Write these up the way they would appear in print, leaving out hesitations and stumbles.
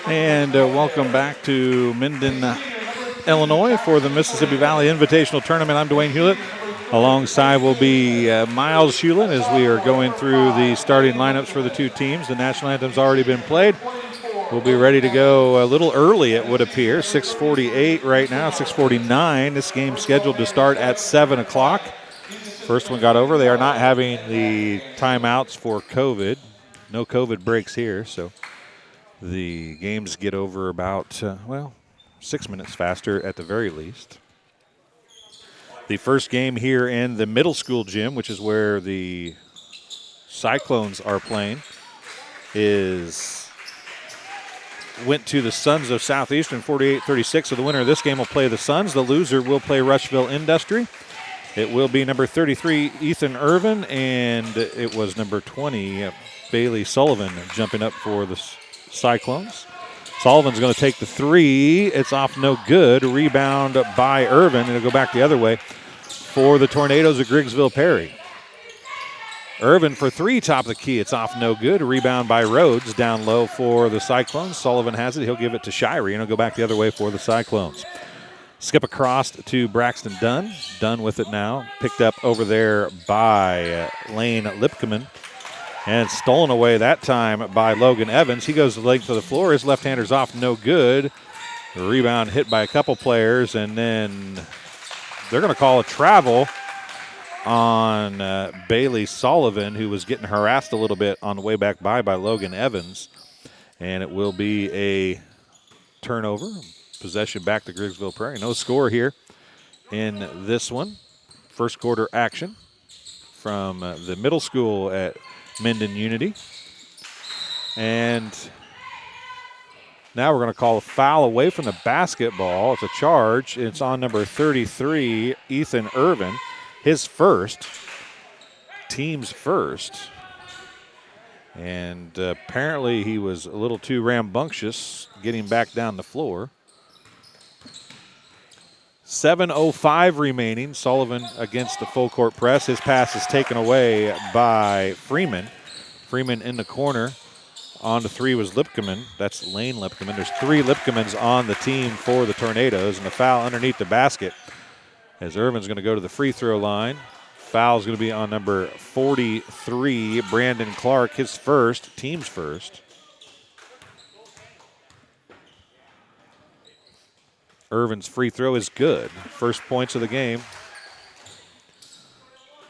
And welcome back to Minden, Illinois for the Mississippi Valley Invitational Tournament. I'm Dwayne Hewlett. Alongside will be Miles Hewlett as we are going through the starting lineups for the two teams. The national anthem's already been played. We'll be ready to go a little early, it would appear. 6:48 right now, 6:49. This game's scheduled to start at 7 o'clock. First one got over. They are not having the timeouts for COVID. No COVID breaks here, so the games get over about, 6 minutes faster at the very least. The first game here in the middle school gym, which is where the Cyclones are playing, went to the Sons of Southeastern 48-36. So the winner of this game will play the Sons. The loser will play Rushville Industry. It will be number 33, Ethan Irvin, and it was number 20, Bailey Sullivan, jumping up for the Cyclones. Sullivan's going to take the three. It's off no good. Rebound by Irvin, and it'll go back the other way for the Tornadoes of Griggsville-Perry. Irvin for three, top of the key. It's off no good. Rebound by Rhodes, down low for the Cyclones. Sullivan has it. He'll give it to Shirey, and it'll go back the other way for the Cyclones. Skip across to Braxton Dunn. Dunn with it now. Picked up over there by Lane Lipkeman. And stolen away that time by Logan Evans. He goes the length of the floor. His left-hander's off no good. The rebound hit by a couple players, and then they're going to call a travel on Bailey Sullivan, who was getting harassed a little bit on the way back by Logan Evans. And it will be a turnover. Possession back to Griggsville-Perry. No score here in this one. First quarter action from the middle school at Minden Unity. And now we're going to call a foul away from the basketball. It's a charge. It's on number 33, Ethan Irvin. His first, team's first. And apparently he was a little too rambunctious getting back down the floor. 7:05 remaining. Sullivan against the full court press. His pass is taken away by Freeman. Freeman in the corner. On to three was Lipkeman. That's Lane Lipkeman. There's three Lipkemans on the team for the Tornadoes, and the foul underneath the basket as Irvin's going to go to the free throw line. Foul's going to be on number 43, Brandon Clark, his first, team's first. Irvin's free throw is good. First points of the game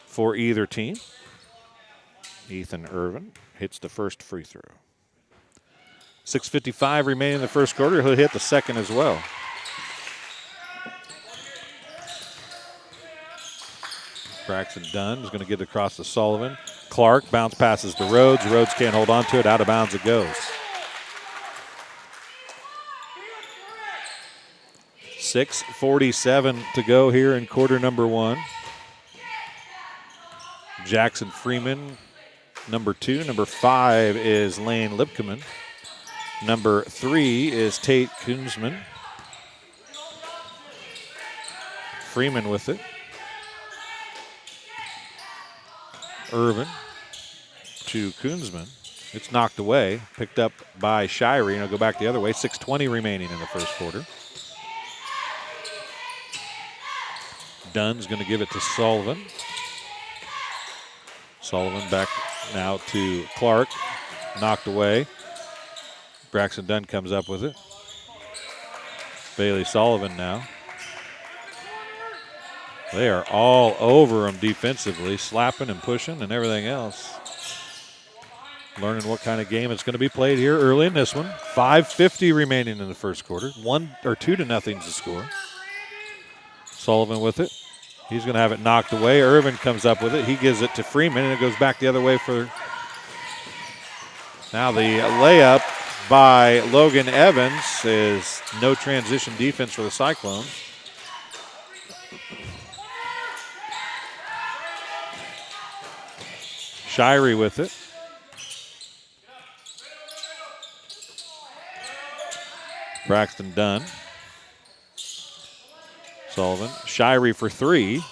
for either team. Ethan Irvin hits the first free throw. 6:55 remaining in the first quarter. He'll hit the second as well. Braxton Dunn is going to get it across to Sullivan. Clark bounce passes to Rhodes. Rhodes can't hold on to it. Out of bounds it goes. 6:47 to go here in quarter number one. Jackson Freeman, number 2. Number 5 is Lane Lipkeman. Number 3 is Tate Kunzman. Freeman with it. Irvin to Kunzman. It's knocked away, picked up by Shirey, and it'll go back the other way. 6:20 remaining in the first quarter. Dunn's going to give it to Sullivan. Sullivan back now to Clark. Knocked away. Braxton Dunn comes up with it. Bailey Sullivan now. They are all over him defensively, slapping and pushing and everything else. Learning what kind of game it's going to be played here early in this one. 5:50 remaining in the first quarter. 2-0 is the score. Sullivan with it. He's going to have it knocked away. Irvin comes up with it. He gives it to Freeman, and it goes back the other way for now the layup by Logan Evans is no transition defense for the Cyclones. Shirey with it. Braxton Dunn. Sullivan. Shirey for 3.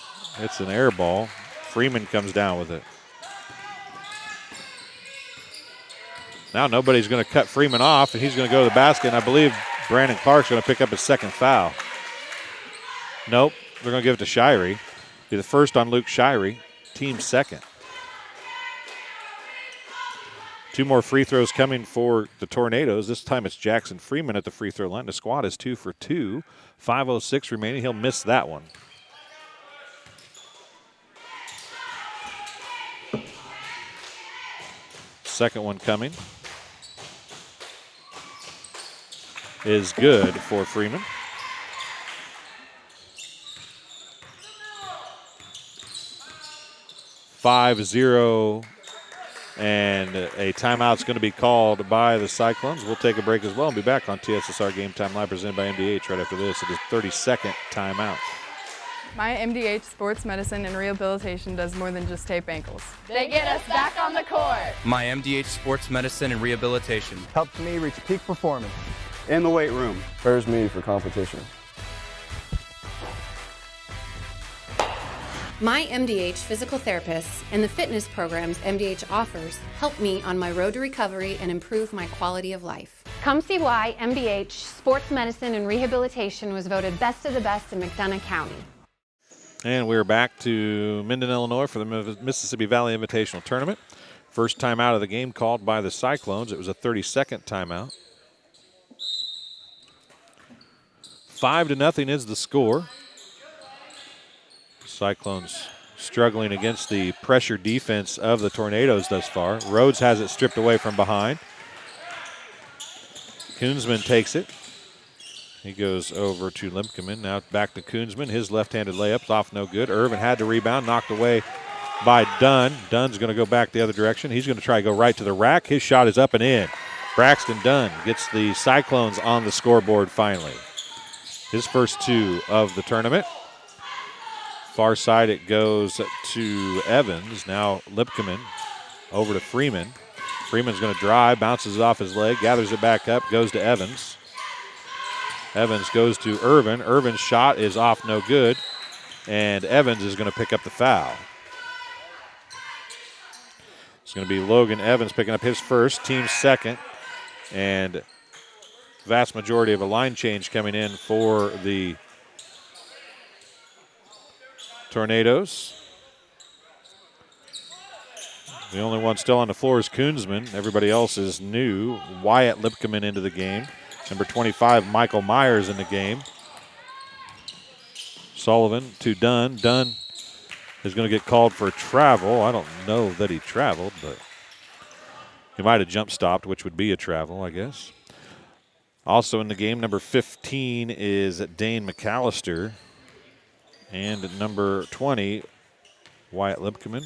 It's an air ball. Freeman comes down with it. Now nobody's going to cut Freeman off, and he's going to go to the basket, and I believe Brandon Clark's going to pick up his second foul. Nope, they're going to give it to Shirey. Be the first on Luke Shirey, team second. 2 more free throws coming for the Tornadoes. This time it's Jackson Freeman at the free throw line. The squad is 2 for 2. 5:06 remaining. He'll miss that one. Second one coming is good for Freeman. (5-0), and a timeout's going to be called by the Cyclones. We'll take a break as well and be back on TSSR Game Time Live presented by MDH right after this. It is 30-second timeout. My MDH Sports Medicine and Rehabilitation does more than just tape ankles. They get us back on the court. My MDH Sports Medicine and Rehabilitation helps me reach peak performance in the weight room. Prepares me for competition. My MDH physical therapists and the fitness programs MDH offers help me on my road to recovery and improve my quality of life. Come see why MDH Sports Medicine and Rehabilitation was voted best of the best in McDonough County. And we're back to Minden, Illinois for the Mississippi Valley Invitational Tournament. First timeout of the game called by the Cyclones. It was a 30-second timeout. 5-0 is the score. Cyclones struggling against the pressure defense of the Tornadoes thus far. Rhodes has it stripped away from behind. Koonsman takes it. He goes over to Limkeman. Now back to Koonsman. His left-handed layup's off no good. Irvin had to rebound, knocked away by Dunn. Dunn's going to go back the other direction. He's going to try to go right to the rack. His shot is up and in. Braxton Dunn gets the Cyclones on the scoreboard finally. His first 2 of the tournament. Far side it goes to Evans. Now Lipkeman over to Freeman. Freeman's going to drive, bounces it off his leg, gathers it back up, goes to Evans. Evans goes to Irvin. Irvin's shot is off no good, and Evans is going to pick up the foul. It's going to be Logan Evans picking up his first, team second, and vast majority of a line change coming in for the Tornadoes. The only one still on the floor is Koonsman. Everybody else is new. Wyatt Lipkeman into the game. Number 25, Michael Myers in the game. Sullivan to Dunn. Dunn is going to get called for travel. I don't know that he traveled, but he might have jump stopped, which would be a travel, I guess. Also in the game, number 15 is Dane McAllister. And number 20, Wyatt Lipkeman.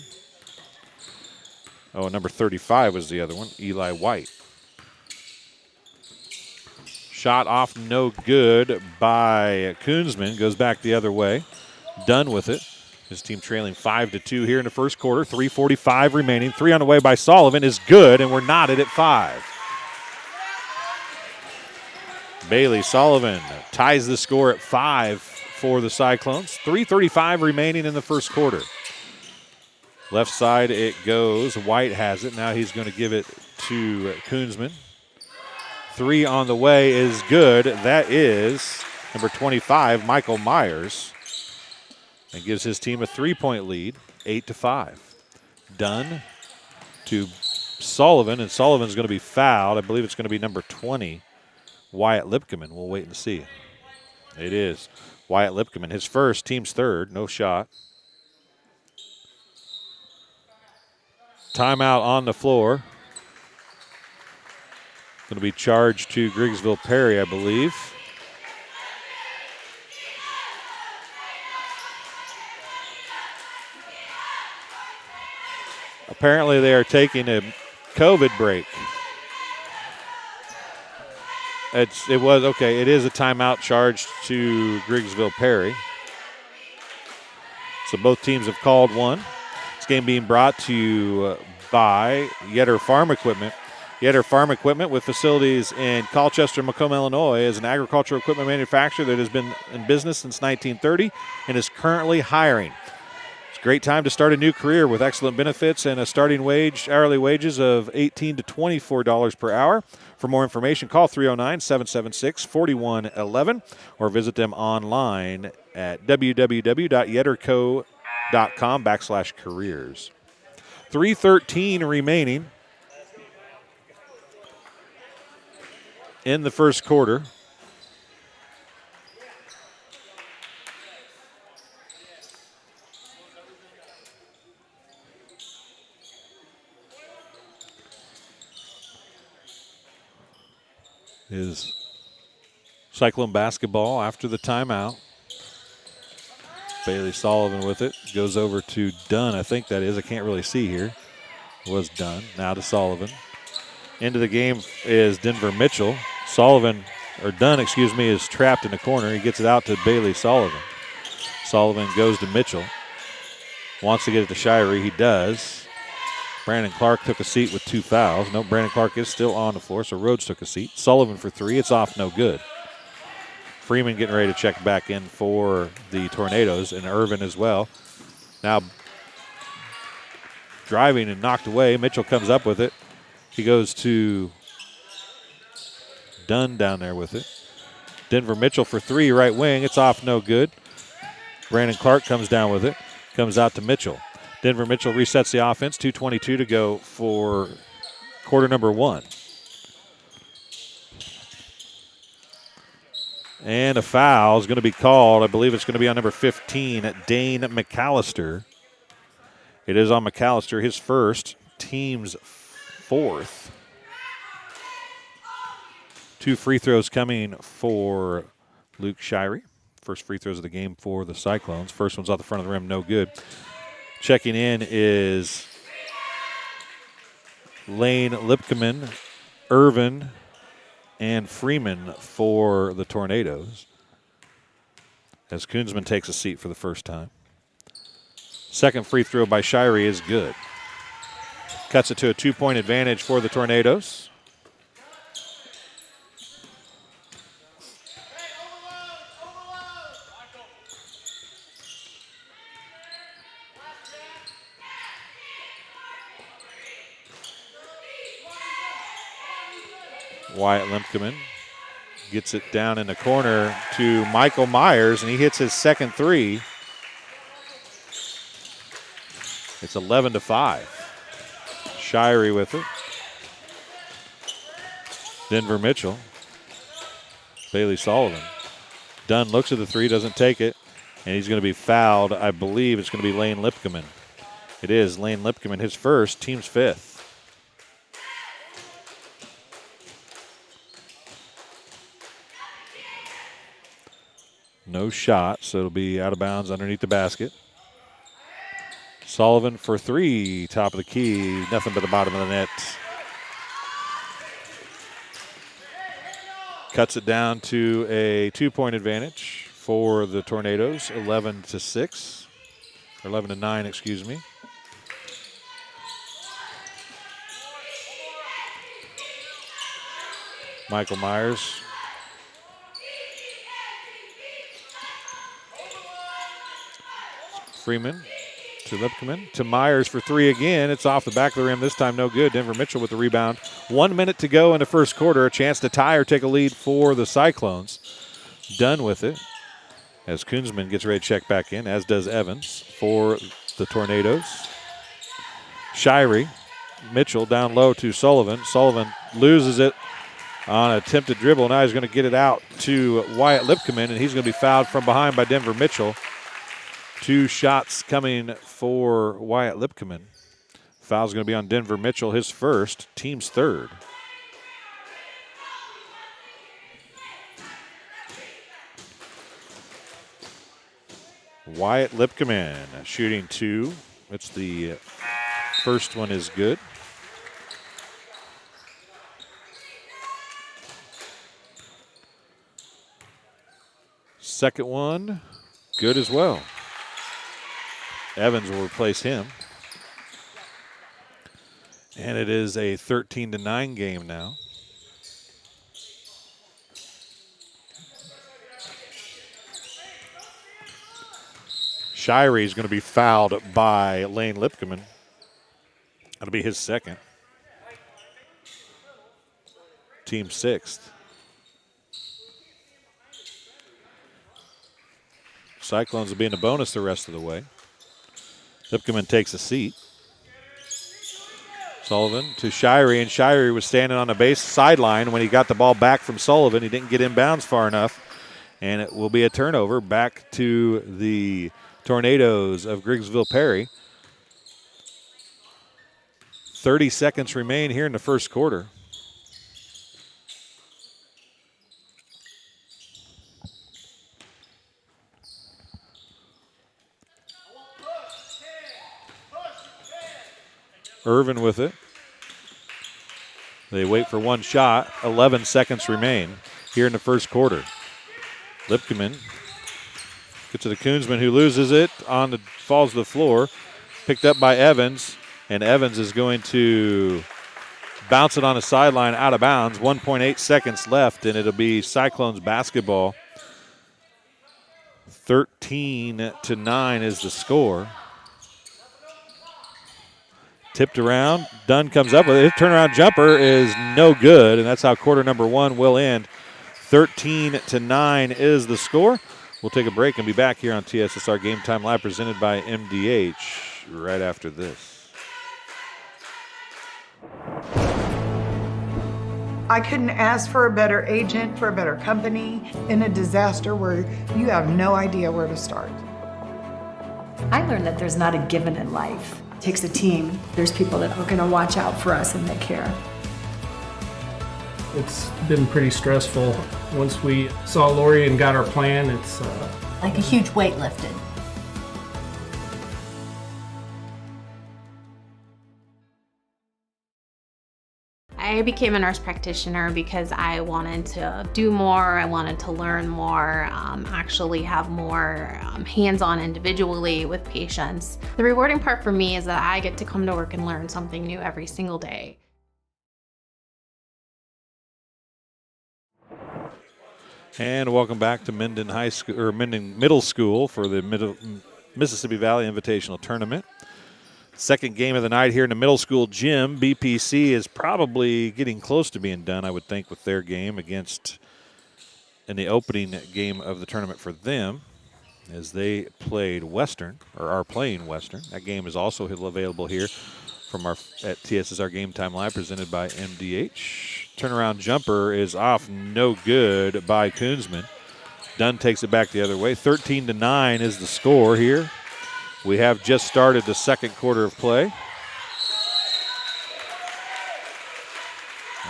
Oh, number 35 was the other one, Eli White. Shot off no good by Koonsman. Goes back the other way. Done with it. His team trailing 5-2 here in the first quarter. 3:45 remaining. 3 on the way by Sullivan is good, and we're knotted at 5. Bailey Sullivan ties the score at 5 for the Cyclones. 3:35 remaining in the first quarter. Left side it goes. White has it. Now he's going to give it to Koonsman. 3 on the way is good. That is number 25, Michael Myers. And gives his team a 3-point lead, 8-5. Dunn to Sullivan, and Sullivan's going to be fouled. I believe it's going to be number 20, Wyatt Lipkeman. We'll wait and see. It is Wyatt Lipkeman. His first, team's third, no shot. Timeout on the floor. Going to be charged to Griggsville-Perry, I believe. Apparently they are taking a COVID break. It is a timeout charged to Griggsville-Perry. So both teams have called one. This game being brought to you by Yetter Farm Equipment. Yetter Farm Equipment, with facilities in Colchester, Macomb, Illinois, is an agricultural equipment manufacturer that has been in business since 1930 and is currently hiring. It's Great time to start a new career with excellent benefits and a starting hourly wages of $18 to $24 per hour. For more information, call 309-776-4111 or visit them online at www.yetterco.com/careers. 3:13 remaining in the first quarter. Is Cyclone basketball after the timeout. Bailey Sullivan with it. Goes over to Dunn, I think that is. I can't really see here. Was Dunn. Now to Sullivan. Into the game is Denver Mitchell. Dunn, is trapped in the corner. He gets it out to Bailey Sullivan. Sullivan goes to Mitchell. Wants to get it to Shirey. He does. Brandon Clark took a seat with 2 fouls. No, Brandon Clark is still on the floor, so Rhodes took a seat. Sullivan for 3. It's off, no good. Freeman getting ready to check back in for the Tornadoes, and Irvin as well. Now driving and knocked away. Mitchell comes up with it. He goes to Dunn down there with it. Denver Mitchell for 3, right wing. It's off, no good. Brandon Clark comes down with it. Comes out to Mitchell. Denver Mitchell resets the offense. 2:22 to go for quarter number 1. And a foul is going to be called. I believe it's going to be on number 15, Dane McAllister. It is on McAllister, his first, team's 4th. 2 free throws coming for Luke Shirey. First free throws of the game for the Cyclones. First one's off the front of the rim, no good. Checking in is Lane Lipkeman, Irvin, and Freeman for the Tornadoes. As Koonsman takes a seat for the first time. Second free throw by Shirey is good. Cuts it to a 2-point advantage for the Tornadoes. Wyatt Limpkeman gets it down in the corner to Michael Myers, and he hits his second 3. It's 11-5. Shirey with it. Denver Mitchell. Bailey Sullivan. Dunn looks at the 3, doesn't take it, and he's going to be fouled. I believe it's going to be Lane Lipkeman. It is Lane Lipkeman, his first, team's 5th. No shot, so it'll be out of bounds underneath the basket. Sullivan for 3, top of the key, nothing but the bottom of the net. Cuts it down to a 2-point advantage for the Tornadoes, 11-6, or 11-9, excuse me. Michael Myers. Freeman to Lipkeman to Myers for 3 again. It's off the back of the rim. This time no good. Denver Mitchell with the rebound. 1 minute to go in the first quarter. A chance to tie or take a lead for the Cyclones. Done with it as Koonsman gets ready to check back in, as does Evans for the Tornadoes. Shirey. Mitchell down low to Sullivan. Sullivan loses it on an attempted dribble. Now he's going to get it out to Wyatt Lipkeman, and he's going to be fouled from behind by Denver Mitchell. 2 shots coming for Wyatt Lipkeman. Foul's going to be on Denver Mitchell, his first, team's 3rd. Wyatt Lipkeman shooting 2. It's the first one is good. Second one, good as well. Evans will replace him. And it is a 13-9 game now. Shirey is going to be fouled by Lane Lipkeman. That'll be his second. Team sixth. Cyclones will be in the bonus the rest of the way. Lipkeman takes a seat. Sullivan to Shirey, and Shirey was standing on the base sideline when he got the ball back from Sullivan. He didn't get inbounds far enough, and it will be a turnover back to the Tornadoes of Griggsville-Perry. 30 seconds remain here in the first quarter. Irvin with it. They wait for one shot. 11 seconds remain here in the first quarter. Lipkeman gets to the Koonsman, who loses it, falls to the floor. Picked up by Evans, and Evans is going to bounce it on the sideline out of bounds. 1.8 seconds left, and it'll be Cyclones basketball. 13-9 is the score. Tipped around. Dunn comes up with it. His turnaround jumper is no good, and that's how quarter number one will end. 13-9 is the score. We'll take a break and be back here on TSSR Game Time Live, presented by MDH, right after this. I couldn't ask for a better agent, for a better company in a disaster where you have no idea where to start. I learned that there's not a given in life. It takes a team. There's people that are going to watch out for us and that care. It's been pretty stressful. Once we saw Lori and got our plan, it's like a huge weight lifted. I became a nurse practitioner because I wanted to do more, I wanted to learn more, actually have more hands-on individually with patients. The rewarding part for me is that I get to come to work and learn something new every single day. And welcome back to Minden High School, or Minden Middle School, for the Mississippi Valley Invitational Tournament. Second game of the night here in the middle school gym. BPC is probably getting close to being done, I would think, with their game in the opening game of the tournament for them, as they played Western, or are playing Western. That game is also available here from at TSSR Game Time Live, presented by MDH. Turnaround jumper is off, no good by Koonsman. Dunn takes it back the other way. 13-9 is the score here. We have just started the second quarter of play.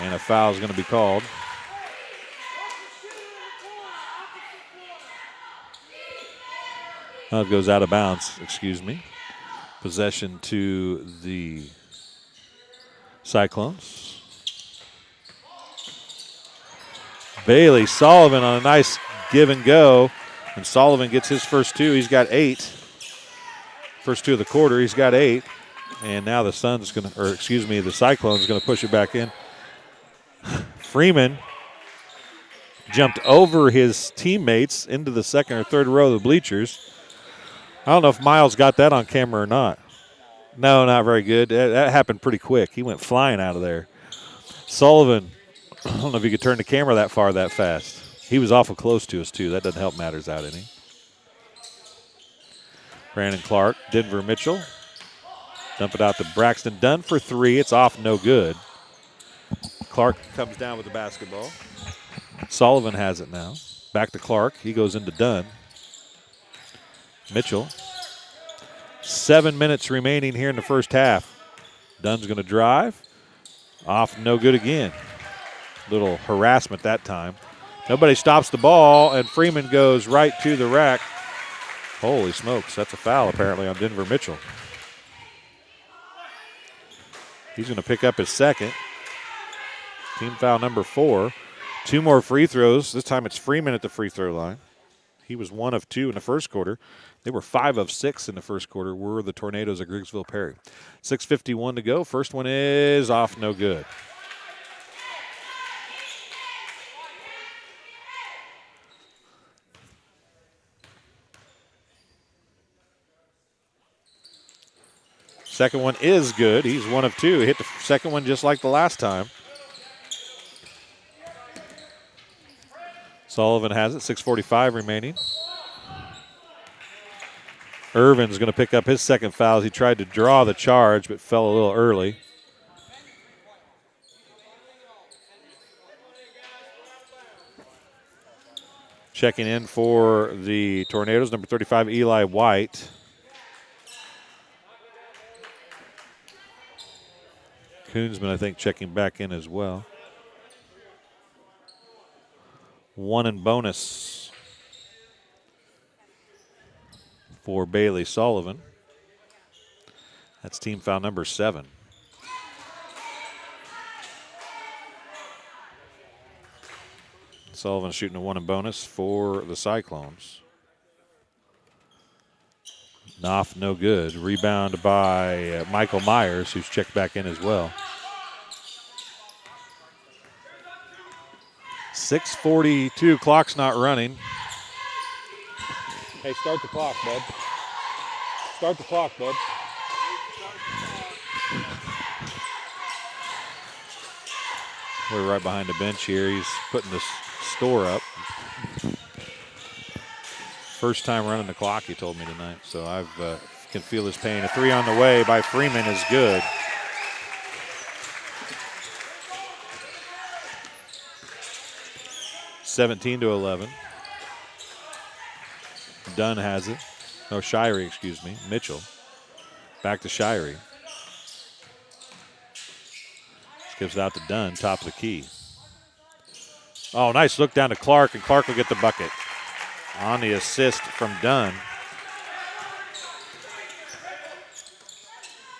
And a foul is going to be called. It goes out of bounds, excuse me. Possession to the Cyclones. Bailey Sullivan on a nice give and go. And Sullivan gets his first two. He's got 8. First two of the quarter, he's got 8. And now the Cyclones going to push it back in. Freeman jumped over his teammates into the second or third row of the bleachers. I don't know if Miles got that on camera or not. No, not very good. That happened pretty quick. He went flying out of there. Sullivan, I don't know if you could turn the camera that far that fast. He was awful close to us, too. That doesn't help matters out any. Brandon Clark, Denver Mitchell. Dump it out to Braxton Dunn for 3. It's off, no good. Clark comes down with the basketball. Sullivan has it now. Back to Clark. He goes into Dunn. Mitchell. 7 minutes remaining here in the first half. Dunn's going to drive. Off, no good again. Little harassment that time. Nobody stops the ball, and Freeman goes right to the rack. Holy smokes, that's a foul apparently on Denver Mitchell. He's going to pick up his second. Team foul number 4. 2 more free throws. This time it's Freeman at the free throw line. He was 1 of 2 in the first quarter. They were 5 of 6 in the first quarter, were the Tornadoes of Griggsville-Perry. 6:51 to go. First one is off, no good. Second one is good. He's 1 of 2. Hit the second one just like the last time. Sullivan has it, 6:45 remaining. Irvin's going to pick up his second foul. He tried to draw the charge but fell a little early. Checking in for the Tornadoes, number 35, Eli White. Koonsman, I think, checking back in as well. 1 in bonus for Bailey Sullivan. That's team foul number 7. Sullivan shooting a 1 in bonus for the Cyclones. Knopf, no good. Rebound by Michael Myers, who's checked back in as well. 6:42, clock's not running. Hey, start the clock, bud. Start the clock, bud. We're right behind the bench here. He's putting this score up. First time running the clock, he told me tonight, so I can feel his pain. A 3 on the way by Freeman is good. (17-11). Dunn has it. No, Shirey, excuse me. Mitchell. Back to Shirey. Gives it out to Dunn, top of the key. Oh, nice look down to Clark, and Clark will get the bucket. On the assist from Dunn.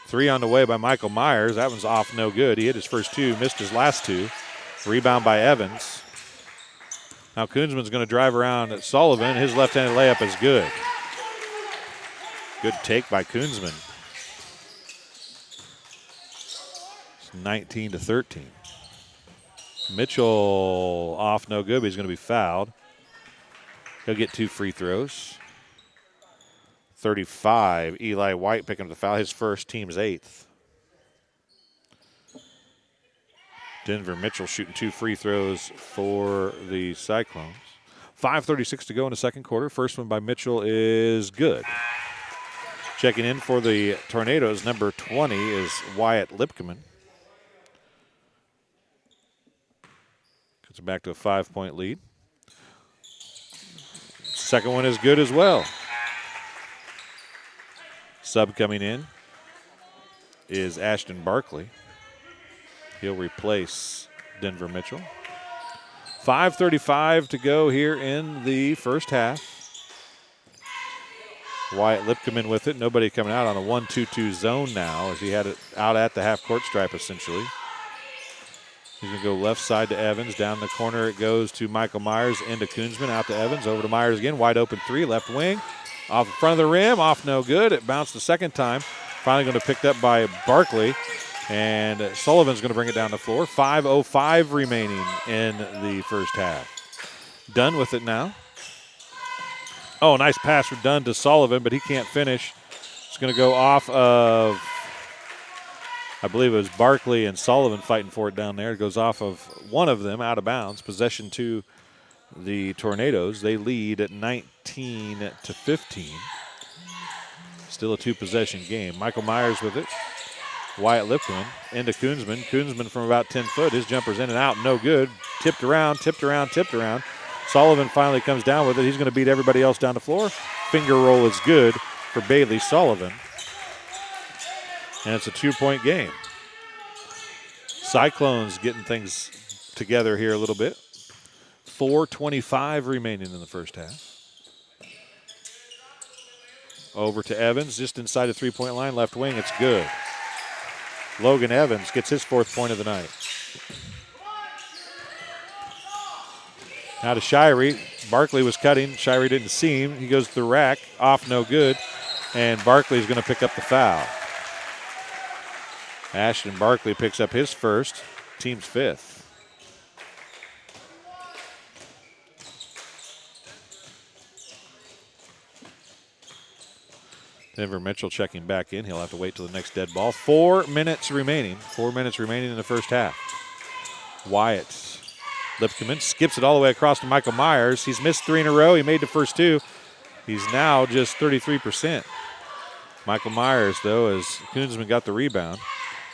3 on the way by Michael Myers. That one's off no good. He hit his first 2, missed his last 2. Rebound by Evans. Now Koonsman's going to drive around at Sullivan. His left-handed layup is good. Good take by Koonsman. 19-13. Mitchell off no good, but he's going to be fouled. He'll get 2 free throws. 35, Eli White picking up the foul. His first, team's 8th. Denver Mitchell shooting 2 free throws for the Cyclones. 5:36 to go in the second quarter. First one by Mitchell is good. Checking in for the Tornadoes, number 20 is Wyatt Lipkeman. Gets it back to a 5-point lead. Second one is good as well. Sub coming in is Ashton Barkley. He'll replace Denver Mitchell. 5:35 to go here in the first half. Wyatt Lipkeman with it. Nobody coming out on a 1-2-2 zone now as he had it out at the half-court stripe essentially. He's going to go left side to Evans. Down the corner it goes to Michael Myers, into Koonsman, out to Evans, over to Myers again. Wide open 3, left wing. Off in front of the rim, off no good. It bounced the second time. Finally going to picked up by Barkley. And Sullivan's going to bring it down the floor. 5:05 remaining in the first half. Dunn with it now. Oh, nice pass for Dunn to Sullivan, but he can't finish. It's going to go off of, I believe it was Barkley and Sullivan fighting for it down there. It goes off of one of them out of bounds. Possession to the Tornadoes. They lead at 19-15. Still a 2-possession game. Michael Myers with it. Wyatt Lipkeman into Koonsman. Koonsman from about 10 foot. His jumper's in and out. No good. Tipped around. Sullivan finally comes down with it. He's going to beat everybody else down the floor. Finger roll is good for Bailey Sullivan. And it's a 2-point game. Cyclones getting things together here a little bit. 4:25 remaining in the first half. Over to Evans, just inside the 3-point line. Left wing, it's good. Logan Evans gets his 4th point of the night. Now to Shirey. Barkley was cutting. Shirey didn't see him. He goes to the rack. Off no good. And Barkley's going to pick up the foul. Ashton Barkley picks up his first. Team's 5th. Denver Mitchell checking back in. He'll have to wait till the next dead ball. 4 minutes remaining. 4 minutes remaining in the first half. Wyatt Lipkeman skips it all the way across to Michael Myers. He's missed 3 in a row. He made the first 2. He's now just 33%. Michael Myers, though, as Koonsman got the rebound.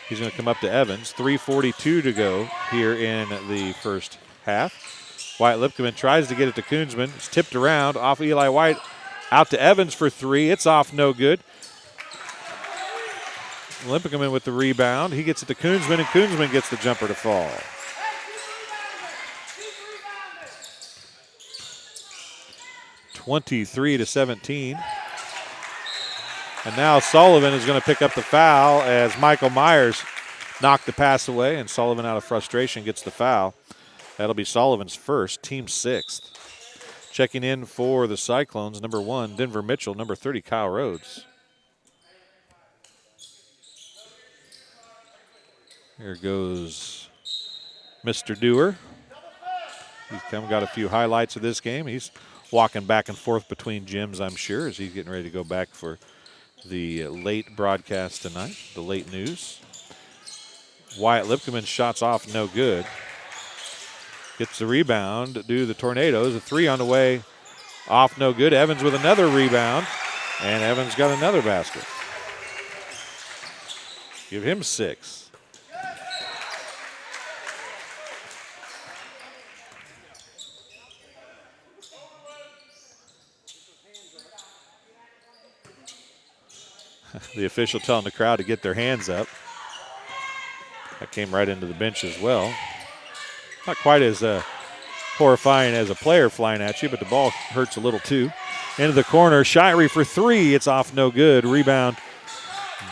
He's going to come up to Evans. 3:42 to go here in the first half. Wyatt Lipkeman tries to get it to Koonsman. It's tipped around off Eli White. Out to Evans for 3. It's off, no good. Lipkeman with the rebound. He gets it to Koonsman, and Koonsman gets the jumper to fall. (23-17). And now Sullivan is going to pick up the foul as Michael Myers knocked the pass away, and Sullivan out of frustration gets the foul. That'll be Sullivan's first, team 6th. Checking in for the Cyclones, number 1, Denver Mitchell, number 30, Kyle Rhodes. Here goes Mr. Dewar. He's got a few highlights of this game. He's walking back and forth between gyms, I'm sure, as he's getting ready to go back for the late broadcast tonight, the late news. Wyatt Lipkeman shots off, no good. Gets the rebound, do the Tornadoes. A 3 on the way, off, no good. Evans with another rebound, and Evans got another basket. Give him 6. The official telling the crowd to get their hands up. That came right into the bench as well. Not quite as horrifying as a player flying at you, but the ball hurts a little too. Into the corner, Shirey for 3. It's off, no good. Rebound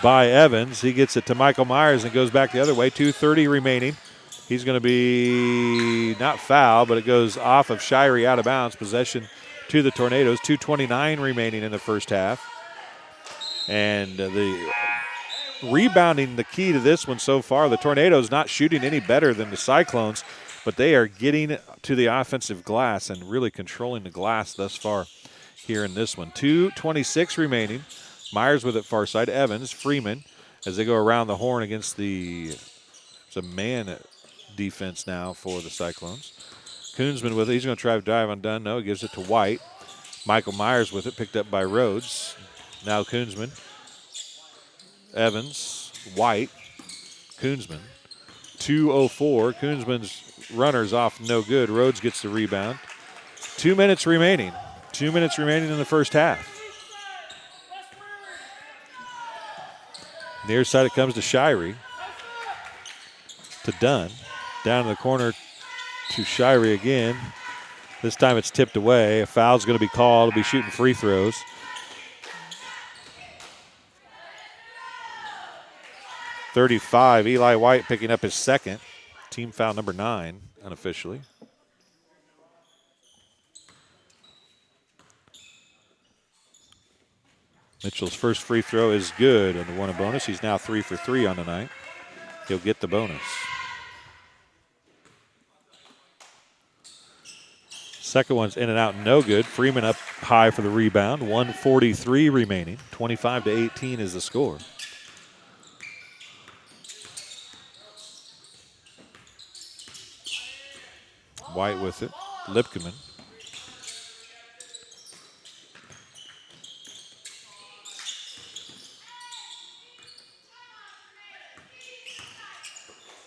by Evans. He gets it to Michael Myers and goes back the other way. 2:30 remaining. He's going to be not foul, but it goes off of Shirey out of bounds. Possession to the Tornadoes. 2:29 remaining in the first half. And the rebounding, the key to this one so far. The Tornadoes not shooting any better than the Cyclones, but they are getting to the offensive glass and really controlling the glass thus far here in this one. 2:26 remaining. Myers with it far side. Evans, Freeman, as they go around the horn against it's a man defense now for the Cyclones. Koonsman with it. He's going to try to drive on Dunn. No, he gives it to White. Michael Myers with it, picked up by Rhodes. Now Koonsman. Evans, White, Koonsman. 2:04. Koonsman's runner's off, no good. Rhodes gets the rebound. 2 minutes remaining. 2 minutes remaining in the first half. Near side it comes to Shirey. To Dunn. Down in the corner to Shirey again. This time it's tipped away. A foul's going to be called. He'll be shooting free throws. .35. Eli White picking up his second. Team foul number 9, unofficially. Mitchell's first free throw is good and won a bonus. He's now 3 for 3 on the night. He'll get the bonus. Second one's in and out, no good. Freeman up high for the rebound. 1:43 remaining. 25-18 is the score. White with it. Lipkeman.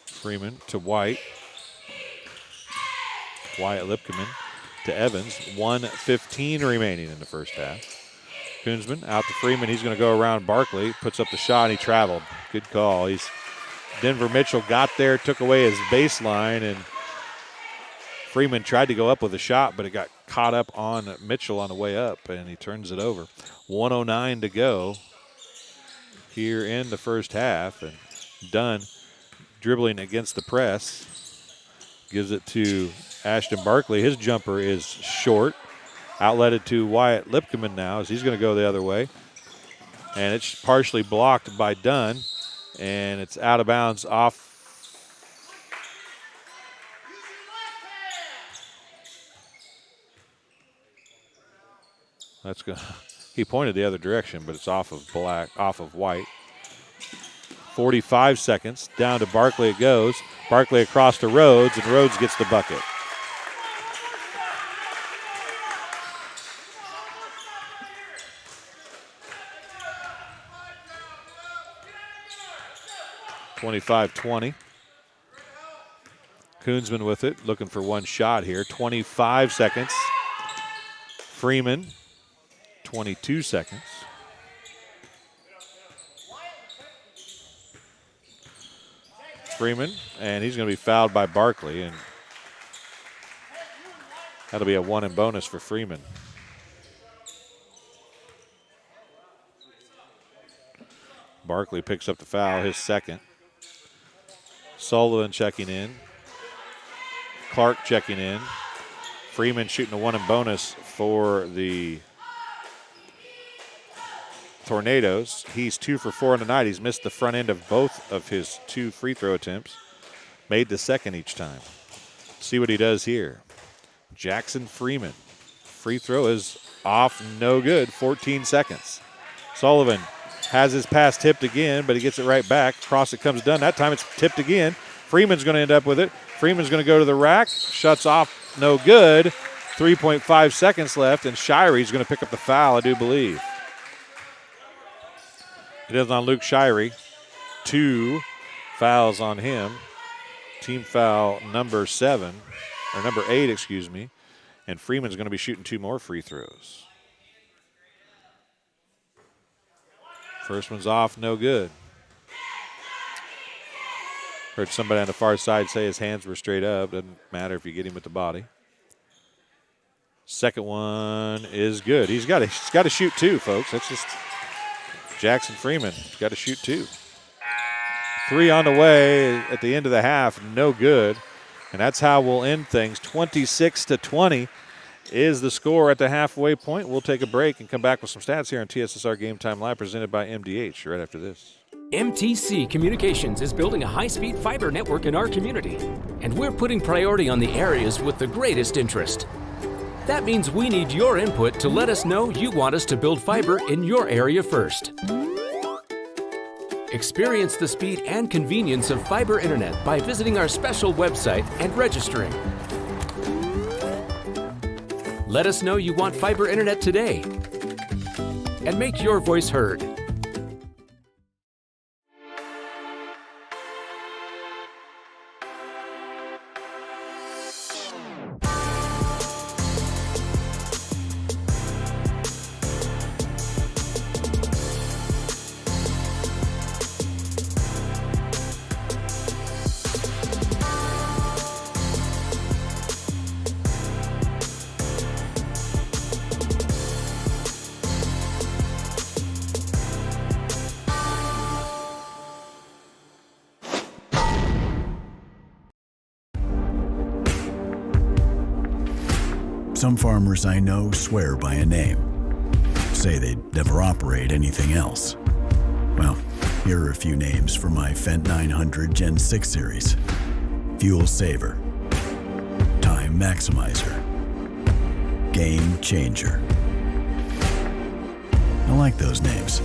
Freeman to White. Wyatt Lipkeman to Evans. 1:15 remaining in the first half. Koonsman out to Freeman. He's going to go around Barkley. Puts up the shot, and he traveled. Good call. Denver Mitchell got there, took away his baseline, and Freeman tried to go up with a shot, but it got caught up on Mitchell on the way up, and he turns it over. 1:09 to go here in the first half, and Dunn dribbling against the press. Gives it to Ashton Barkley. His jumper is short. Outletted to Wyatt Lipkeman now as he's going to go the other way. And it's partially blocked by Dunn, and it's out of bounds off. That's going He pointed the other direction, but it's off of white. 45 seconds. Down to Barkley it goes. Barkley across to Rhodes, and Rhodes gets the bucket. (25-20). Koonsman with it, looking for one shot here. 25 seconds. Freeman, 22 seconds. Freeman, and he's going to be fouled by Barkley, and that'll be a 1 and bonus for Freeman. Barkley picks up the foul, his second. Sullivan checking in. Clark checking in. Freeman shooting a 1 and bonus for the Tornadoes. He's 2 for 4 on the night. He's missed the front end of both of his 2 free throw attempts. Made the second each time. See what he does here. Jackson Freeman. Free throw is off, no good. 14 seconds. Sullivan has his pass tipped again, but he gets it right back. Cross it comes done. That time it's tipped again. Freeman's going to end up with it. Freeman's going to go to the rack. Shuts off, no good. 3.5 seconds left, and Shirey's going to pick up the foul, I do believe. It is on Luke Shirey. 2 fouls on him. Team foul number 8, excuse me. And Freeman's going to be shooting 2 more free throws. First one's off, no good. Heard somebody on the far side say his hands were straight up. Doesn't matter if you get him with the body. Second one is good. He's got to shoot 2, folks. That's just Jackson Freeman. He's got to shoot 2. 3 on the way at the end of the half, no good. And that's how we'll end things. 26-20 is the score at the halfway point. We'll take a break and come back with some stats here on TSSR Game Time Live, presented by MDH, right after this. MTC Communications is building a high-speed fiber network in our community, and we're putting priority on the areas with the greatest interest. That means we need your input to let us know you want us to build fiber in your area first. Experience the speed and convenience of fiber internet by visiting our special website and registering. Let us know you want fiber internet today and make your voice heard. Some farmers I know swear by a name, say they'd never operate anything else. Well, here are a few names for my Fendt 900 Gen 6 series. Fuel Saver, Time Maximizer, Game Changer. I like those names.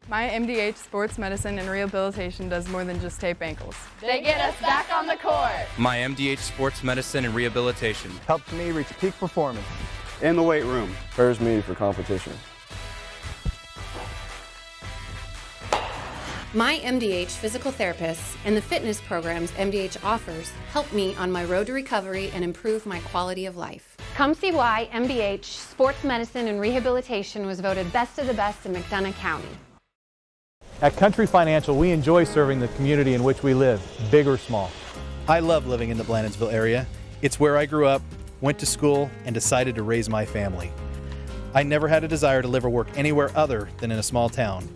My MDH Sports Medicine and Rehabilitation does more than just tape ankles. They get us back on the court. My MDH Sports Medicine and Rehabilitation helps me reach peak performance. In the weight room. Prepares me for competition. My MDH physical therapists and the fitness programs MDH offers help me on my road to recovery and improve my quality of life. Come see why MDH Sports Medicine and Rehabilitation was voted best of the best in McDonough County. At Country Financial, we enjoy serving the community in which we live, big or small. I love living in the Blandonsville area. It's where I grew up, went to school, and decided to raise my family. I never had a desire to live or work anywhere other than in a small town.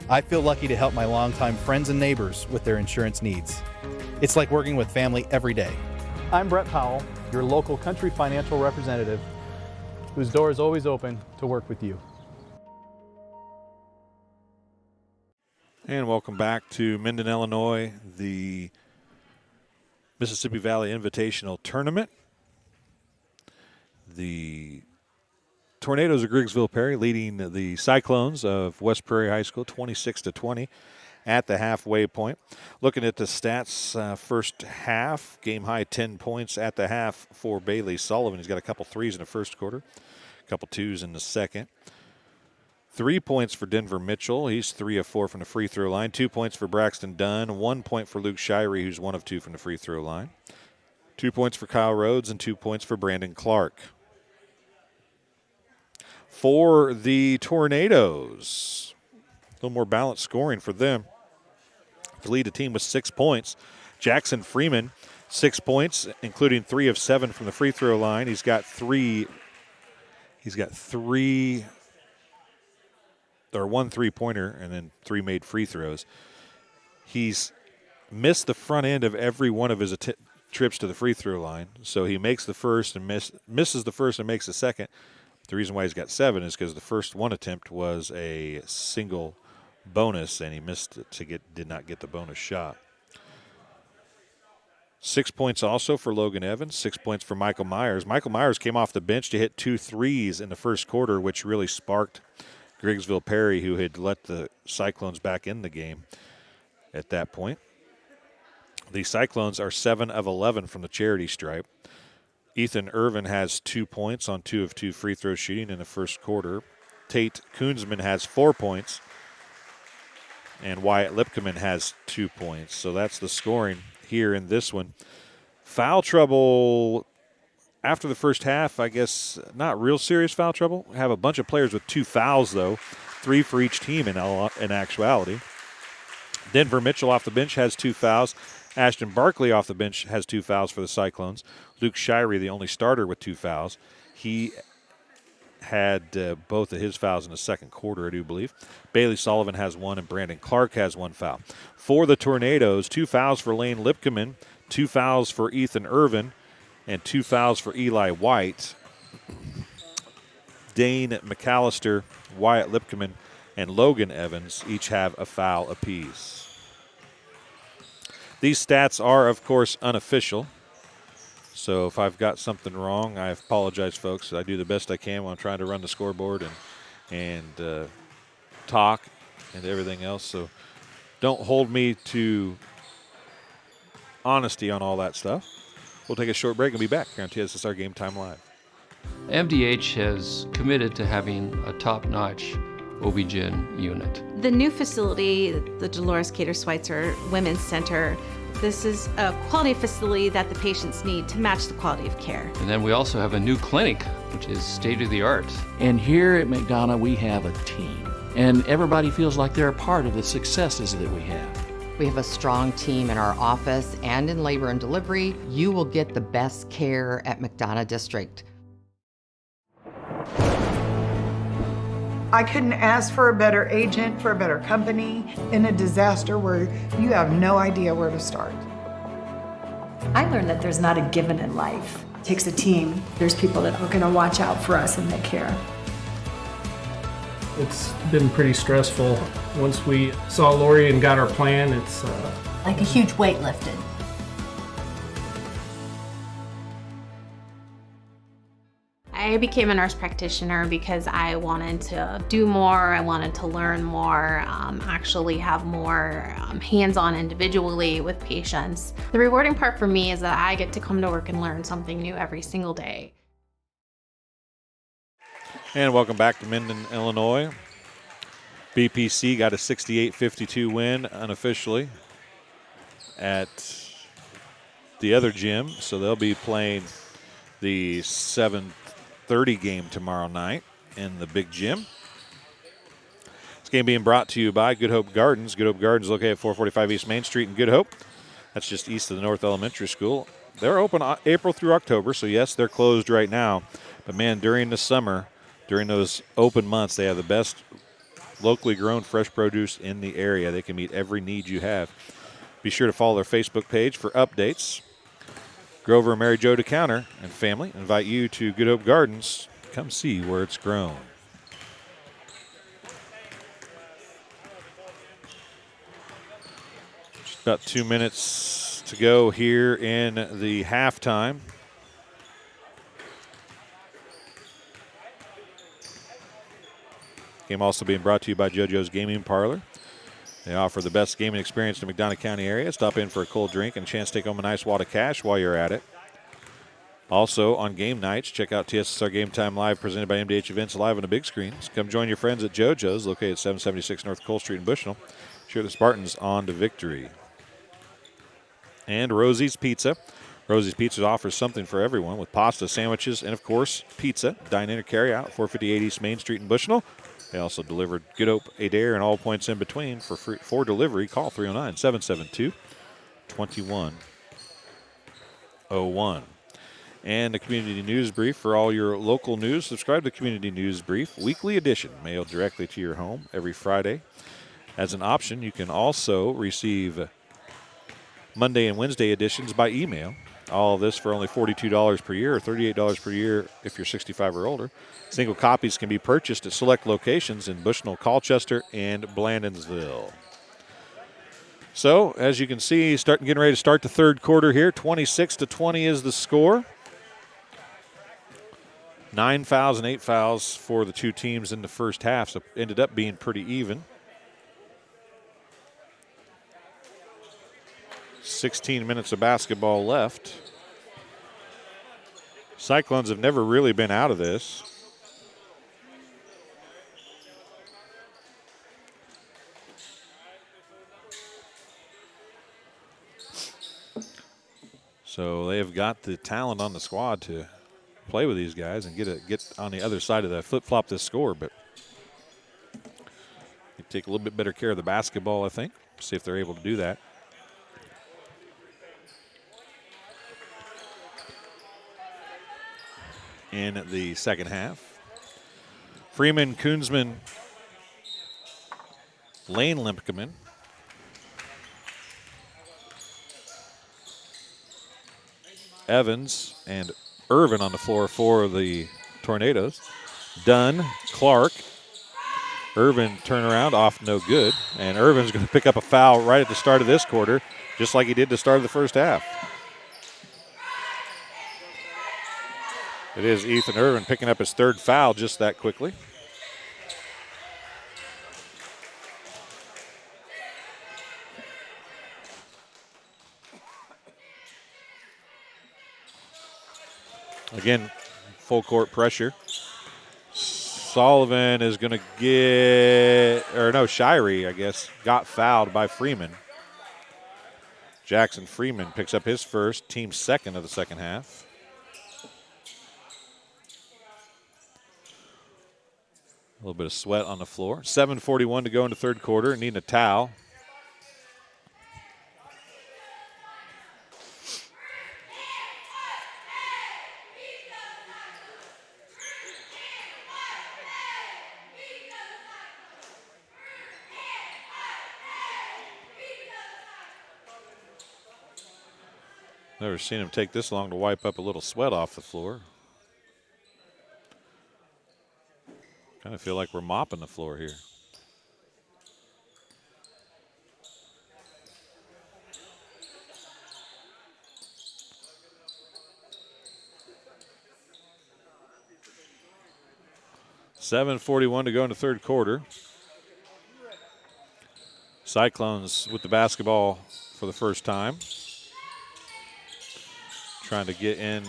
I feel lucky to help my longtime friends and neighbors with their insurance needs. It's like working with family every day. I'm Brett Powell, your local Country Financial representative, whose door is always open to work with you. And welcome back to Minden, Illinois. The Mississippi Valley Invitational Tournament. The Tornadoes of Griggsville-Perry leading the Cyclones of West Prairie High School 26-20 at the halfway point. Looking at the stats, first half, game high 10 points at the half for Bailey Sullivan. He's got a couple threes in the first quarter, a couple twos in the second. 3 points for Denver Mitchell. He's 3 of 4 from the free throw line. 2 points for Braxton Dunn. 1 point for Luke Shirey, who's 1 of 2 from the free throw line. 2 points for Kyle Rhodes and 2 points for Brandon Clark. For the Tornadoes, a little more balanced scoring for them. To lead the team with 6 points. Jackson Freeman, 6 points, including 3 of 7 from the free throw line. He's got three or 1 3-pointer and then 3 made free throws. He's missed the front end of every one of his trips to the free throw line. So he makes the first and misses the first and makes the second. The reason why he's got 7 is because the first one attempt was a single bonus, and he missed it did not get the bonus shot. 6 points also for Logan Evans, 6 points for Michael Myers. Michael Myers came off the bench to hit 2 threes in the first quarter, which really sparked Griggsville-Perry, who had let the Cyclones back in the game at that point. The Cyclones are 7 of 11 from the charity stripe. Ethan Irvin has 2 points on 2 of 2 free throw shooting in the first quarter. Tate Koonsman has 4 points. And Wyatt Lipkeman has 2 points. So that's the scoring here in this one. Foul trouble after the first half, I guess not real serious foul trouble. Have a bunch of players with 2 fouls, though. 3 for each team in actuality. Denver Mitchell off the bench has 2 fouls. Ashton Barkley off the bench has 2 fouls for the Cyclones. Luke Shirey, the only starter with 2 fouls. He had both of his fouls in the second quarter, I do believe. Bailey Sullivan has 1, and Brandon Clark has 1 foul. For the Tornadoes, 2 fouls for Lane Lipkeman, 2 fouls for Ethan Irvin, and 2 fouls for Eli White. Dane McAllister, Wyatt Lipkeman, and Logan Evans each have a foul apiece. These stats are, of course, unofficial. So if I've got something wrong, I apologize, folks. I do the best I can when I'm trying to run the scoreboard and talk and everything else. So don't hold me to honesty on all that stuff. We'll take a short break and be back here on TSSR Game Time Live. MDH has committed to having a top-notch OB-GYN unit. The new facility, the Dolores Cater Schweitzer Women's Center, this is a quality facility that the patients need to match the quality of care. And then we also have a new clinic, which is state-of-the-art. And here at McDonough, we have a team. And everybody feels like they're a part of the successes that we have. We have a strong team in our office and in labor and delivery. You will get the best care at McDonough District. I couldn't ask for a better agent, for a better company in a disaster where you have no idea where to start. I learned that there's not a given in life. It takes a team. There's people that are going to watch out for us and that care. It's been pretty stressful. Once we saw Lori and got our plan, it's like a huge weight lifted. I became a nurse practitioner because I wanted to do more, I wanted to learn more, actually have more hands-on individually with patients. The rewarding part for me is that I get to come to work and learn something new every single day. And welcome back to Minden, Illinois. BPC got a 68-52 win unofficially at the other gym, so they'll be playing the 7:30 game tomorrow night in the big gym. This game being brought to you by Good Hope Gardens. Good Hope Gardens located at 445 East Main Street in Good Hope. That's just east of the North Elementary School. They're open April through October, so yes, they're closed right now. But man, during the summer, during those open months, they have the best locally grown fresh produce in the area. They can meet every need you have. Be sure to follow their Facebook page for updates. Grover and Mary Jo DeCounter and family invite you to Good Hope Gardens. Come see where it's grown. Just about 2 minutes to go here in the halftime. Game also being brought to you by JoJo's Gaming Parlor. They offer the best gaming experience in the McDonough County area. Stop in for a cold drink and a chance to take home a nice wad of cash while you're at it. Also, on game nights, check out TSSR Game Time Live, presented by MDH Events, live on the big screens. Come join your friends at JoJo's, located at 776 North Cole Street in Bushnell. Cheer the Spartans on to victory. And Rosie's Pizza. Rosie's Pizza offers something for everyone with pasta, sandwiches, and, of course, pizza. Dine in or carry out, 458 East Main Street in Bushnell. They also delivered Good Hope, Adair, and all points in between. For delivery, call 309-772-2101. And the Community News Brief for all your local news. Subscribe to the Community News Brief, weekly edition, mailed directly to your home every Friday. As an option, you can also receive Monday and Wednesday editions by email. All of this for only $42 per year or $38 per year if you're 65 or older. Single copies can be purchased at select locations in Bushnell, Colchester, and Blandonsville. So, as you can see, getting ready to start the third quarter here. 26-20 is the score. 9 fouls and 8 fouls for the two teams in the first half, so it ended up being pretty even. 16 minutes of basketball left. Cyclones have never really been out of this. So they've got the talent on the squad to play with these guys and get on the other side of the flip-flop this score, but they take a little bit better care of the basketball, I think. See if they're able to do that. In the second half, Freeman, Koonsman, Lane Limpkeman, Evans, and Irvin on the floor for the Tornadoes. Dunn, Clark. Irvin turnaround off no good. And Irvin's going to pick up a foul right at the start of this quarter, just like he did to start of the first half. It is Ethan Irvin picking up his third foul just that quickly. Again, full court pressure. Sullivan is going to Shirey, I guess, got fouled by Freeman. Jackson Freeman picks up his first, team second of the second half. A little bit of sweat on the floor. 7:41 to go in the third quarter. Needing a towel. Never seen him take this long to wipe up a little sweat off the floor. Kind of feel like we're mopping the floor here. $7:41 to go in the third quarter. Cyclones with the basketball for the first time. Trying to get in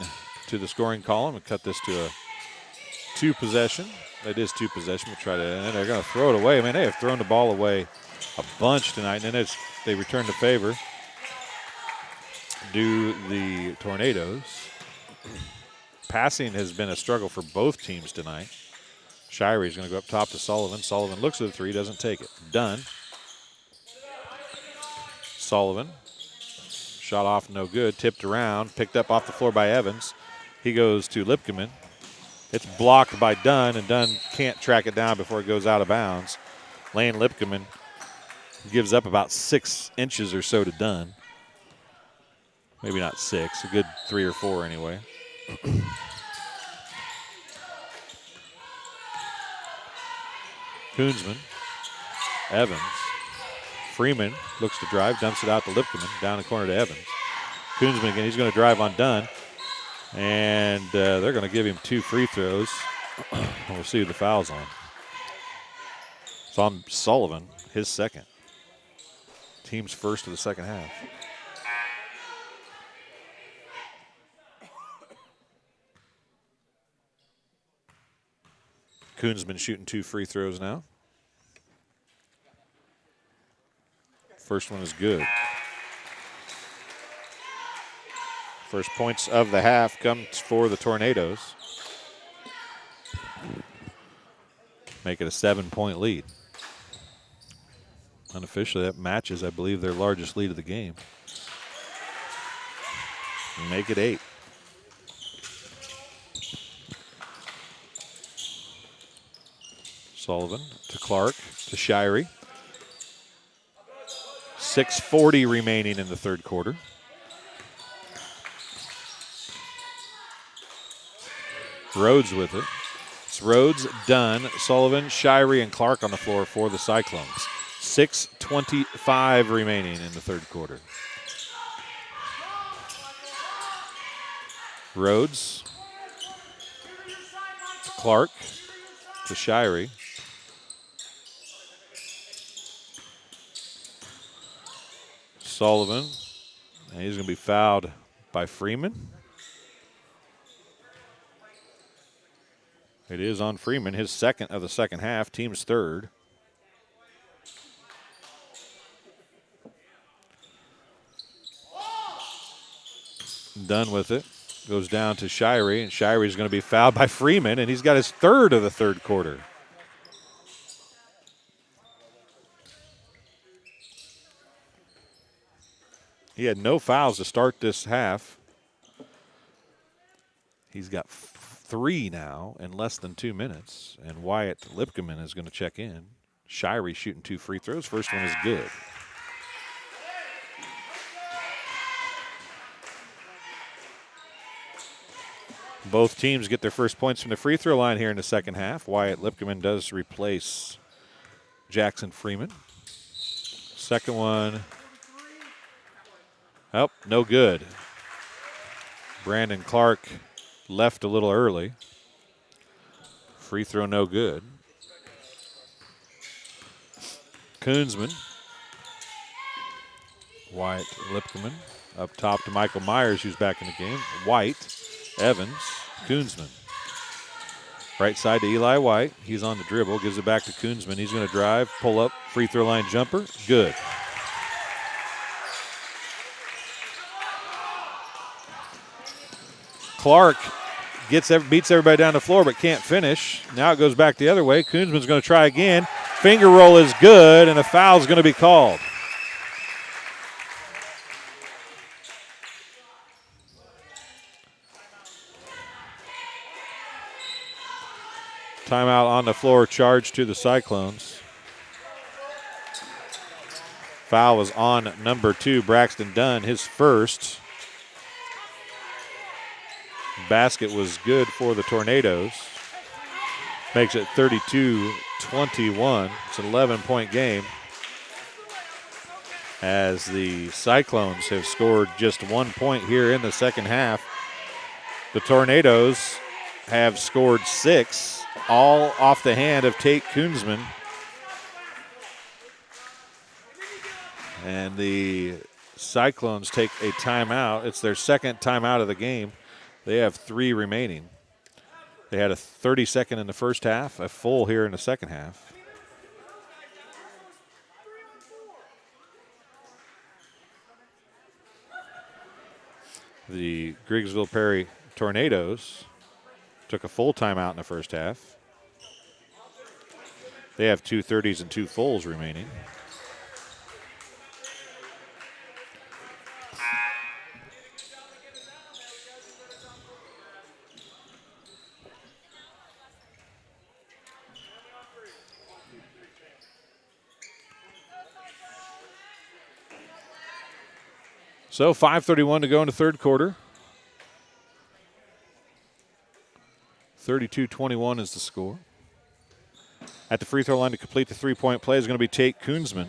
to the scoring column and cut this to a two possession. It is two possession. We'll try to, and they're going to throw it away. Man, they have thrown the ball away a bunch tonight, and then they return the favor. Do the Tornadoes. Passing has been a struggle for both teams tonight. Shirey's going to go up top to Sullivan. Sullivan looks at the three, doesn't take it. Dunn. Sullivan. Shot off, no good. Tipped around, picked up off the floor by Evans. He goes to Lipkeman. It's blocked by Dunn, and Dunn can't track it down before it goes out of bounds. Lane Lipkeman gives up about 6 inches or so to Dunn. Maybe not 6, a good 3 or 4 anyway. Koonsman, Evans, Freeman looks to drive, dumps it out to Lipkeman, down the corner to Evans. Koonsman again, he's going to drive on Dunn. And they're going to give him 2 free throws. We'll see who the foul's on. It's on Sullivan, his second. Team's first of the second half. Koonsman shooting 2 free throws now. First one is good. First points of the half comes for the Tornadoes. Make it a 7-point lead. Unofficially, that matches, I believe, their largest lead of the game. Make it 8. Sullivan to Clark to Shirey. 6:40 remaining in the third quarter. Rhodes with it. It's Rhodes, Dunn, Sullivan, Shirey, and Clark on the floor for the Cyclones. 6:25 remaining in the third quarter. Rhodes to Clark to Shirey. Sullivan, and he's going to be fouled by Freeman. It is on Freeman, his second of the second half, team's third. Done with it. Goes down to Shirey, and Shirey's going to be fouled by Freeman, and he's got his third of the third quarter. He had no fouls to start this half. He's got 3 now in less than 2 minutes, and Wyatt Lipkeman is going to check in. Shirey shooting 2 free throws. First one is good. Both teams get their first points from the free throw line here in the second half. Wyatt Lipkeman does replace Jackson Freeman. Second one, oh, no good. Brandon Clark left a little early. Free throw no good. Koonsman. Wyatt Lipkeman up top to Michael Myers, who's back in the game. White, Evans, Koonsman. Right side to Eli White. He's on the dribble, gives it back to Koonsman. He's going to drive, pull up, free throw line jumper. Good. Clark beats everybody down the floor but can't finish. Now it goes back the other way. Koonsman's going to try again. Finger roll is good, and a foul's going to be called. Timeout on the floor, charge to the Cyclones. Foul was on number 2, Braxton Dunn, his first. Basket was good for the Tornadoes. Makes it 32-21. It's an 11-point game, as the Cyclones have scored just 1 point here in the second half. The Tornadoes have scored 6, all off the hand of Tate Koonsman. And the Cyclones take a timeout. It's their second timeout of the game. They have 3 remaining. They had a 30-second in the first half, a full here in the second half. The Griggsville-Perry Tornadoes took a full timeout in the first half. They have 2 30s and 2 fulls remaining. So 5:31 to go in the third quarter. 32-21 is the score. At the free throw line to complete the three-point play is going to be Tate Koonsman.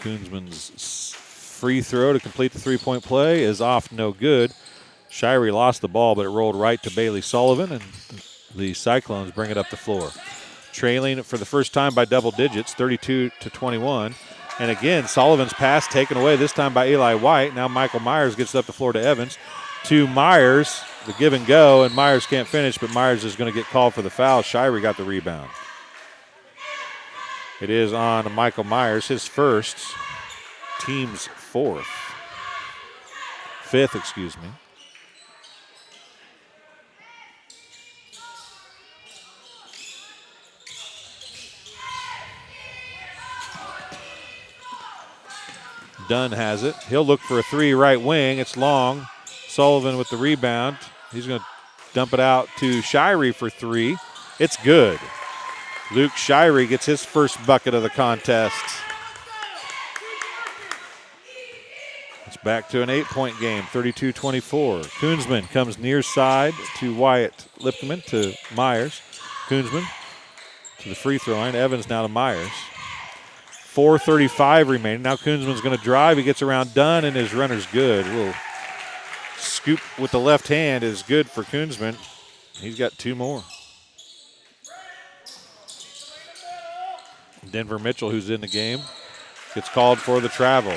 Koonsman's free throw to complete the three-point play is off, no good. Shirey lost the ball, but it rolled right to Bailey Sullivan, and the Cyclones bring it up the floor. Trailing for the first time by double digits, 32-21. And again, Sullivan's pass taken away, this time by Eli White. Now Michael Myers gets it up the floor to Evans. To Myers, the give and go, and Myers can't finish, but Myers is going to get called for the foul. Shirey got the rebound. It is on Michael Myers, his first, team's fifth, excuse me. Dunn has it. He'll look for a three right wing. It's long. Sullivan with the rebound. He's going to dump it out to Shirey for three. It's good. Luke Shirey gets his first bucket of the contest. It's back to an 8-point game, 32-24. Koonsman comes near side to Wyatt Lipman to Myers. Koonsman to the free throw line. Evans now to Myers. 4:35 remaining. Now Koonsman's going to drive. He gets around Dunn, and his runner's good. A little scoop with the left hand is good for Koonsman. He's got two more. Denver Mitchell, who's in the game, gets called for the travel.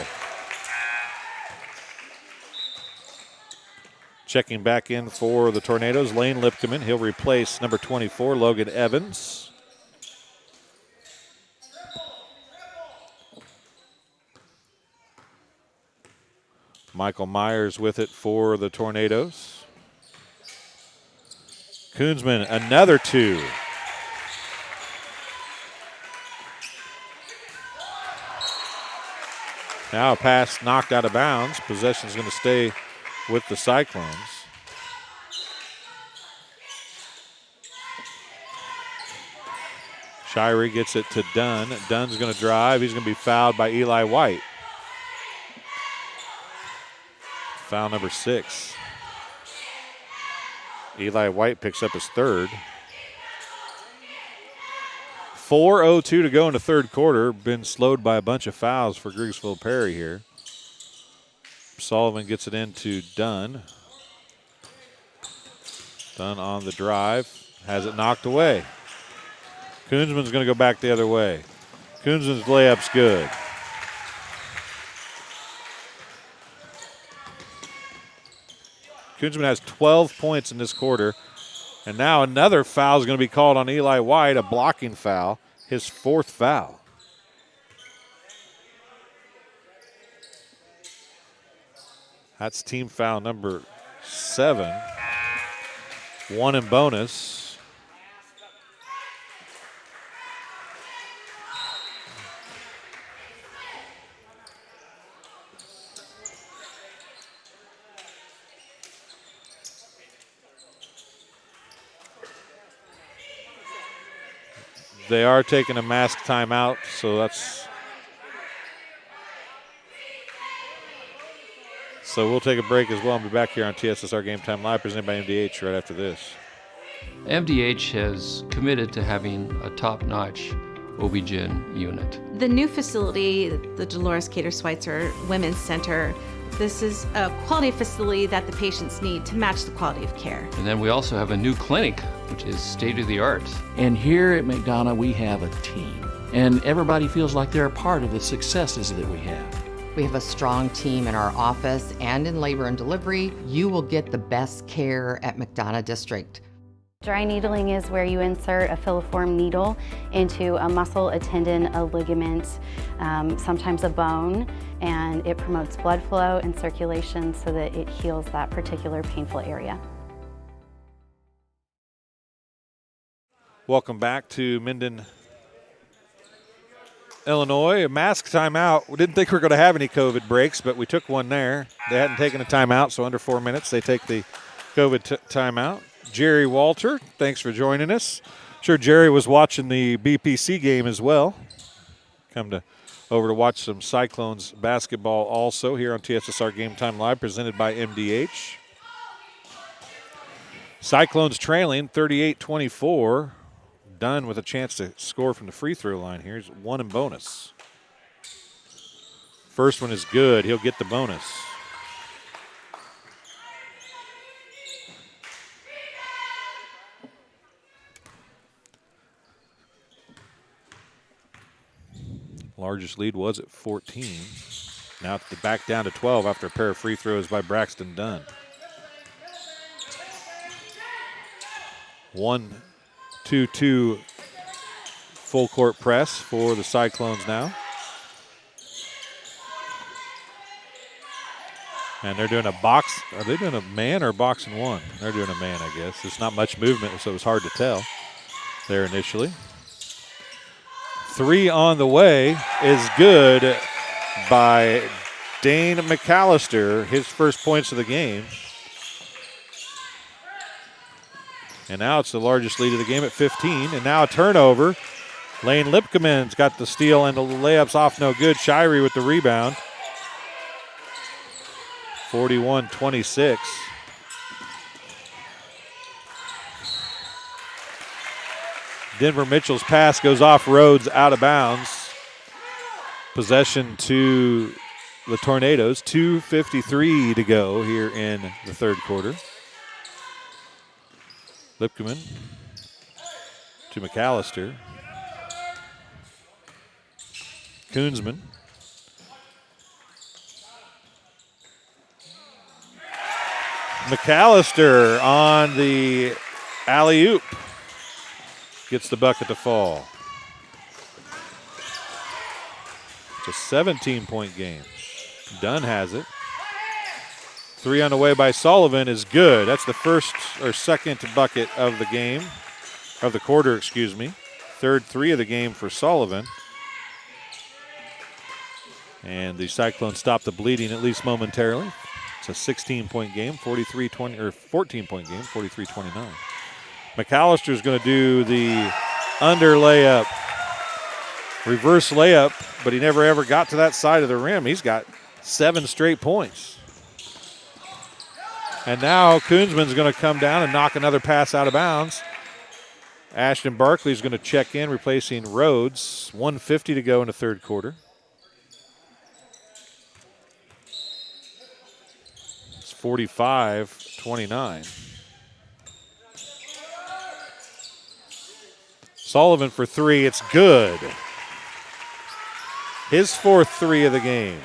Checking back in for the Tornadoes, Lane Lipkeman. He'll replace number 24, Logan Evans. Michael Myers with it for the Tornadoes. Koonsman, another two. Now a pass knocked out of bounds. Possession's going to stay with the Cyclones. Shirey gets it to Dunn. Dunn's going to drive. He's going to be fouled by Eli White. Foul number 6. Eli White picks up his third. 4:02 to go in the third quarter. Been slowed by a bunch of fouls for Griggsville-Perry here. Sullivan gets it into Dunn. Dunn on the drive. Has it knocked away. Koonsman's going to go back the other way. Koonsman's layup's good. Koonsman has 12 points in this quarter. And now another foul is going to be called on Eli White, a blocking foul, his fourth foul. That's team foul number 7. 1 in bonus. They are taking a mask timeout, so we'll take a break as well and be back here on TSSR Game Time Live, presented by MDH right after this. MDH has committed to having a top-notch OB-GYN unit. The new facility, the Dolores Cater Schweitzer Women's Center, this is a quality facility that the patients need to match the quality of care. And then we also have a new clinic, which is state-of-the-art. And here at McDonough, we have a team. And everybody feels like they're a part of the successes that we have. We have a strong team in our office and in labor and delivery. You will get the best care at McDonough District. Dry needling is where you insert a filiform needle into a muscle, a tendon, a ligament, sometimes a bone, and it promotes blood flow and circulation so that it heals that particular painful area. Welcome back to Minden, Illinois. A mask timeout. We didn't think we were going to have any COVID breaks, but we took one there. They hadn't taken a timeout, so under 4 minutes they take the COVID timeout. Jerry Walter, thanks for joining us. Sure, Jerry was watching the BPC game as well. Over to watch some Cyclones basketball also here on TSSR Game Time Live, presented by MDH. Cyclones trailing 38-24. Dunn with a chance to score from the free throw line here. He's 1 in bonus. First one is good. He'll get the bonus. Largest lead was at 14. Now it's back down to 12 after a pair of free throws by Braxton Dunn. 1-2-2 full court press for the Cyclones now. And they're doing a box. Are they doing a man or a box and one? They're doing a man, I guess. There's not much movement, so it was hard to tell there initially. 3 on the way is good by Dane McAllister, his first points of the game. And now it's the largest lead of the game at 15. And now a turnover. Lane Lipkeman's got the steal and the layup's off no good. Shirey with the rebound. 41-26. Denver Mitchell's pass goes off Rhodes, out of bounds. Possession to the Tornadoes. 2:53 to go here in the third quarter. Lipkeman to McAllister. Koonsman. McAllister on the alley-oop. Gets the bucket to fall. It's a 17-point game. Dunn has it. 3 on the way by Sullivan is good. That's the first or second bucket of the game, of the quarter, excuse me. Third 3 of the game for Sullivan. And the Cyclones stop the bleeding at least momentarily. It's a 16-point game, 43-20, or 14-point game, 43-29. McAllister's going to do the under layup, reverse layup, but he never ever got to that side of the rim. He's got 7 straight points. And now Koonsman's going to come down and knock another pass out of bounds. Ashton Barkley's going to check in, replacing Rhodes. 1:50 to go in the third quarter. It's 45-29. Sullivan for 3, it's good. His 4th 3 of the game.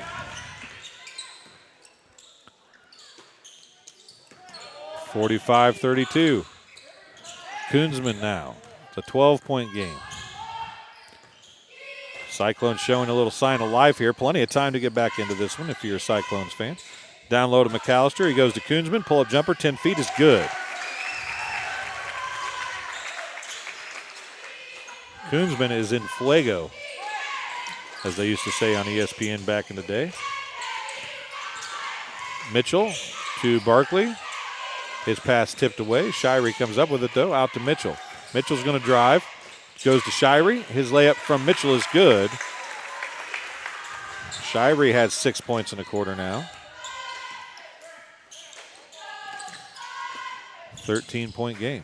(45-32). Koonsman now. It's a 12-point game. Cyclones showing a little sign of life here. Plenty of time to get back into this one if you're a Cyclones fan. Down low to McAllister. He goes to Koonsman. Pull-up jumper, 10 feet is good. Koonsman is in fuego, as they used to say on ESPN back in the day. Mitchell to Barkley. His pass tipped away. Shirey comes up with it, though, out to Mitchell. Mitchell's going to drive. Goes to Shirey. His layup from Mitchell is good. Shirey has 6 points in a quarter now. 13-point game.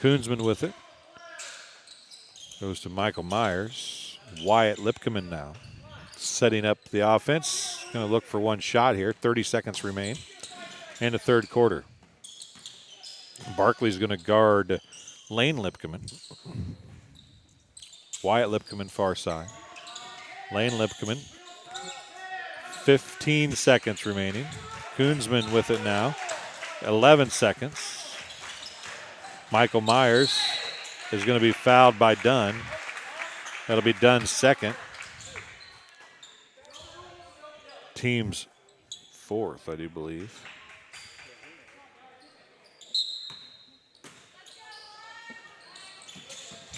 Koonsman with it. Goes to Michael Myers. Wyatt Lipkeman now. Setting up the offense. Going to look for one shot here. 30 seconds remain in the third quarter. Barkley's going to guard Lane Lipkeman. Wyatt Lipkeman far side. Lane Lipkeman. 15 seconds remaining. Koonsman with it now. 11 seconds. Michael Myers is going to be fouled by Dunn. That'll be Dunn's second. Team's 4th, I do believe.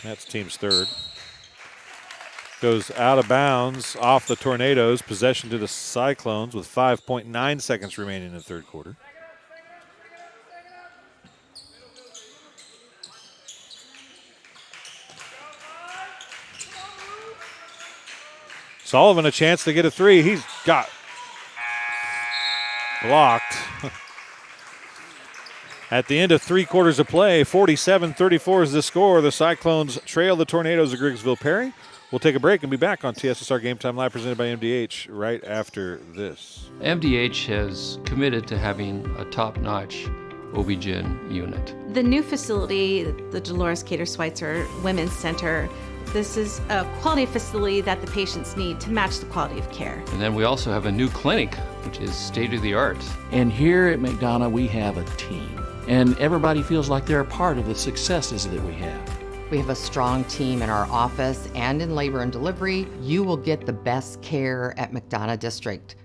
That's team's 3rd. Goes out of bounds off the Tornadoes. Possession to the Cyclones with 5.9 seconds remaining in the third quarter. Sullivan a chance to get a 3. He's got blocked. At the end of 3 quarters of play, 47-34 is the score. The Cyclones trail the Tornadoes of Griggsville-Perry. We'll take a break and be back on TSSR Game Time Live presented by MDH right after this. MDH has committed to having a top-notch OB-GYN unit. The new facility, the Dolores Cater Schweitzer Women's Center, this is a quality facility that the patients need to match the quality of care. And then we also have a new clinic, which is state-of-the-art. And here at McDonough, we have a team. And everybody feels like they're a part of the successes that we have. We have a strong team in our office and in labor and delivery. You will get the best care at McDonough District.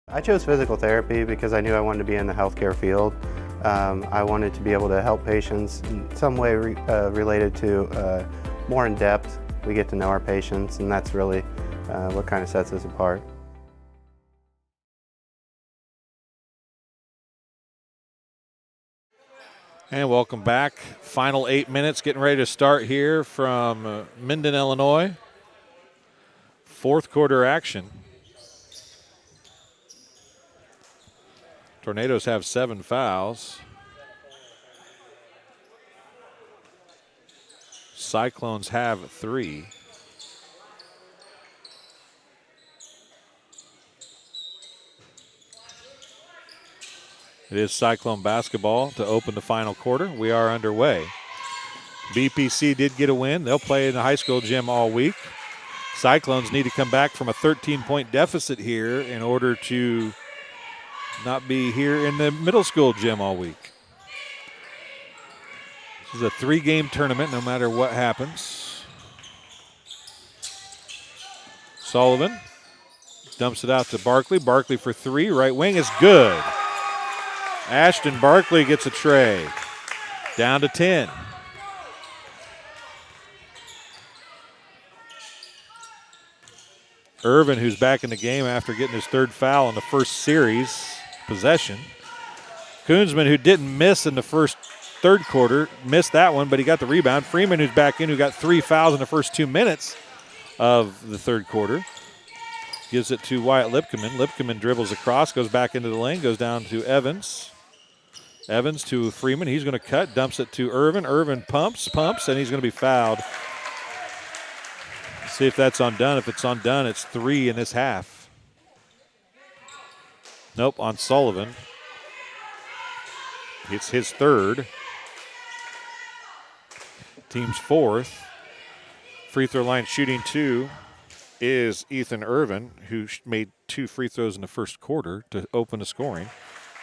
I chose physical therapy because I knew I wanted to be in the healthcare field. I wanted to be able to help patients in some way related to more in depth. We get to know our patients, and that's really what kind of sets us apart. And welcome back. Final 8 minutes, getting ready to start here from Minden, Illinois. 4th quarter action. Tornadoes have 7 fouls. Cyclones have 3. It is Cyclone basketball to open the final quarter. We are underway. BPC did get a win. They'll play in the high school gym all week. Cyclones need to come back from a 13-point deficit here in order to not be here in the middle school gym all week. This is a 3-game tournament no matter what happens. Sullivan dumps it out to Barkley. Barkley for 3. Right wing is good. Ashton Barkley gets a tray. Down to 10. Irvin, who's back in the game after getting his 3rd foul in the first series possession. Koonsman, who didn't miss in the first 3rd quarter, missed that one, but he got the rebound. Freeman, who's back in, who got 3 fouls in the first 2 minutes of the 3rd quarter, gives it to Wyatt Lipkeman. Lipkeman dribbles across, goes back into the lane, goes down to Evans. Evans to Freeman. He's going to cut, dumps it to Irvin. Irvin pumps, and he's going to be fouled. See if that's undone. If it's undone, it's 3 in this half. Nope, on Sullivan. It's his 3rd. Team's 4th. Free throw line shooting 2 is Ethan Irvin, who made 2 free throws in the first quarter to open the scoring.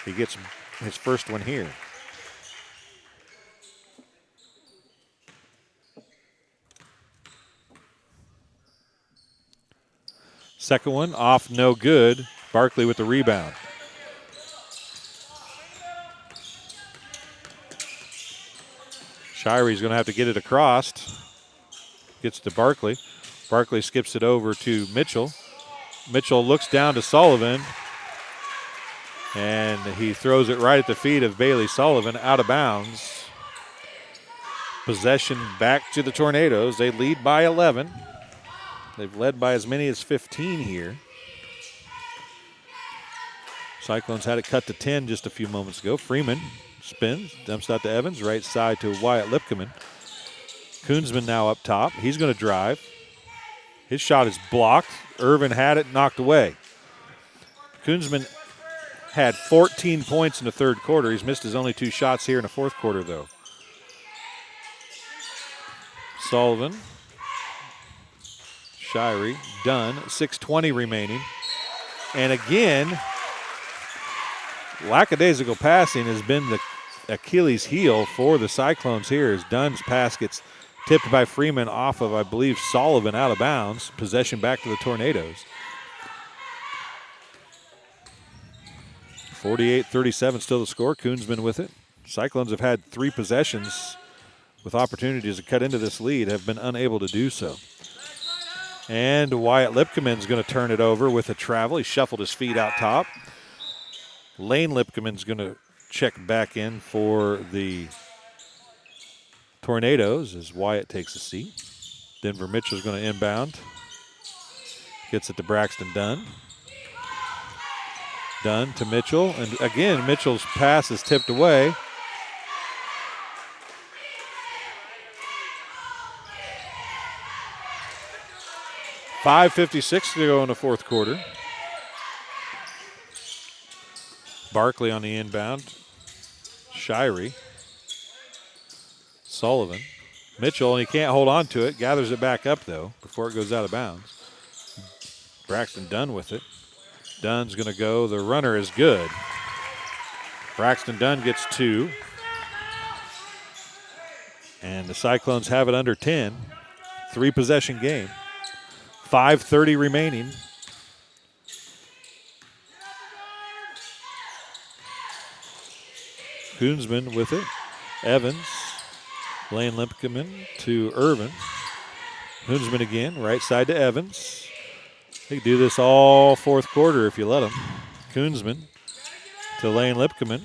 He gets his first one here. Second one off, no good. Barkley with the rebound. Shire's going to have to get it across. Gets to Barkley. Barkley skips it over to Mitchell. Mitchell looks down to Sullivan. And he throws it right at the feet of Bailey Sullivan, out of bounds. Possession back to the Tornadoes. They lead by 11. They've led by as many as 15 here. Cyclones had it cut to 10 just a few moments ago. Freeman spins, dumps out to Evans, right side to Wyatt Lipkeman. Koonsman now up top. He's going to drive. His shot is blocked. Irvin had it, knocked away. Koonsman had 14 points in the 3rd quarter. He's missed his only 2 shots here in the 4th quarter, though. Sullivan. Shirey done. 6:20 remaining. And again, lackadaisical passing has been the Achilles heel for the Cyclones here as Dunn's pass gets tipped by Freeman off of, I believe, Sullivan out of bounds. Possession back to the Tornadoes. 48-37 still the score. Koonsman with it. Cyclones have had 3 possessions with opportunities to cut into this lead, have been unable to do so. And Wyatt Lipkeman's going to turn it over with a travel. He shuffled his feet out top. Lane Lipkeman's going to check back in for the Tornadoes as Wyatt takes a seat. Denver Mitchell's going to inbound. Gets it to Braxton Dunn. Dunn to Mitchell, and again, Mitchell's pass is tipped away. .5:56 to go in the fourth quarter. Barkley on the inbound. Shirey. Sullivan. Mitchell, and he can't hold on to it. Gathers it back up, though, before it goes out of bounds. Braxton Dunn with it. Dunn's going to go. The runner is good. Braxton Dunn gets 2. And the Cyclones have it under 10. 3-possession game. 5:30 remaining. Koonsman with it. Evans. Lane Limpkeman to Irvin. Koonsman again, right side to Evans. They can do this all fourth quarter if you let them. Koonsman to Lane Limpkeman.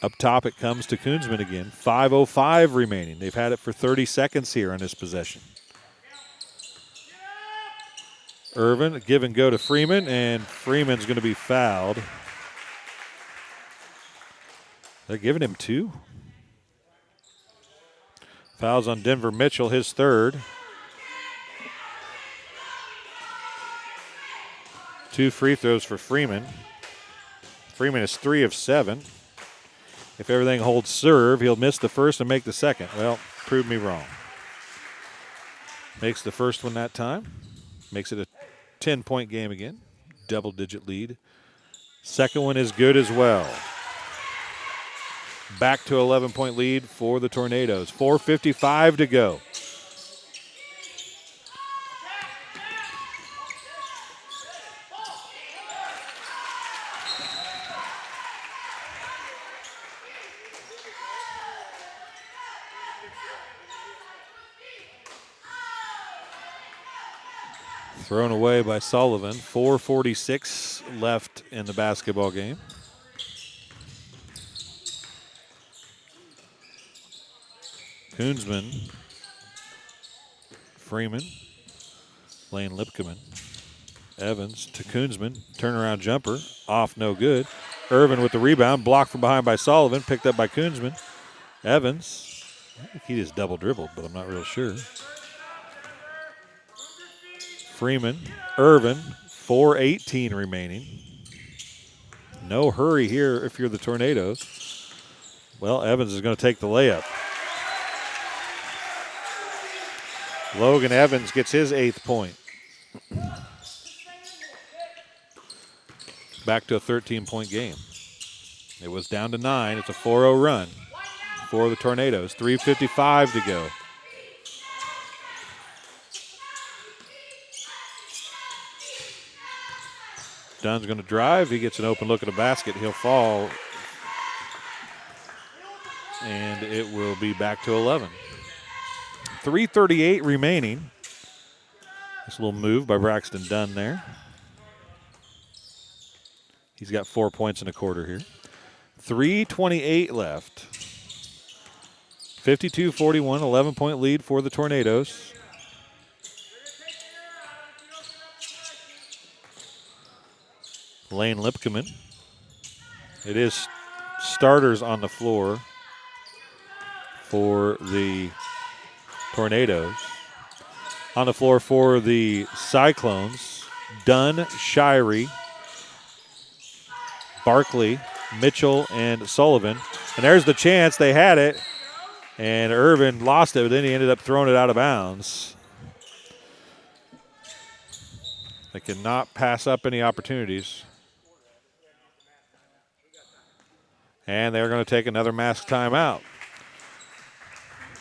Up top it comes to Koonsman again. 5:05 remaining. They've had it for 30 seconds here on this possession. Irvin, give and go to Freeman, and Freeman's going to be fouled. They're giving him 2. Fouls on Denver Mitchell, his 3rd. 2 free throws for Freeman. Freeman is 3 of 7. If everything holds serve, he'll miss the first and make the second. Well, prove me wrong. Makes the first one that time. Makes it a 10-point game again. Double-digit lead. Second one is good as well. Back to 11-point lead for the Tornadoes. 4:55 to go. Thrown away by Sullivan. 4:46 left in the basketball game. Koonsman, Freeman, Lane Limpkeman, Evans to Koonsman, turnaround jumper, off no good. Irvin with the rebound, blocked from behind by Sullivan, picked up by Koonsman. Evans, I think he just double dribbled, but I'm not real sure. Freeman, Irvin, 4:18 remaining. No hurry here if you're the Tornadoes. Well, Evans is going to take the layup. Logan Evans gets his 8th point. Back to a 13-point game. It was down to 9. It's a 4-0 run for the Tornadoes. 3:55 to go. Dunn's going to drive. He gets an open look at the basket. He'll fall. And it will be back to 11. 3:38 remaining. This little move by Braxton Dunn there. He's got 4 points in a quarter here. 3:28 left. 52-41, 11-point lead for the Tornadoes. Lane Limpkeman. It is starters on the floor for the Tornadoes. On the floor for the Cyclones, Dunn, Shirey, Barkley, Mitchell, and Sullivan. And there's the chance. They had it, and Irvin lost it, but then he ended up throwing it out of bounds. They cannot pass up any opportunities. And they're going to take another mask timeout.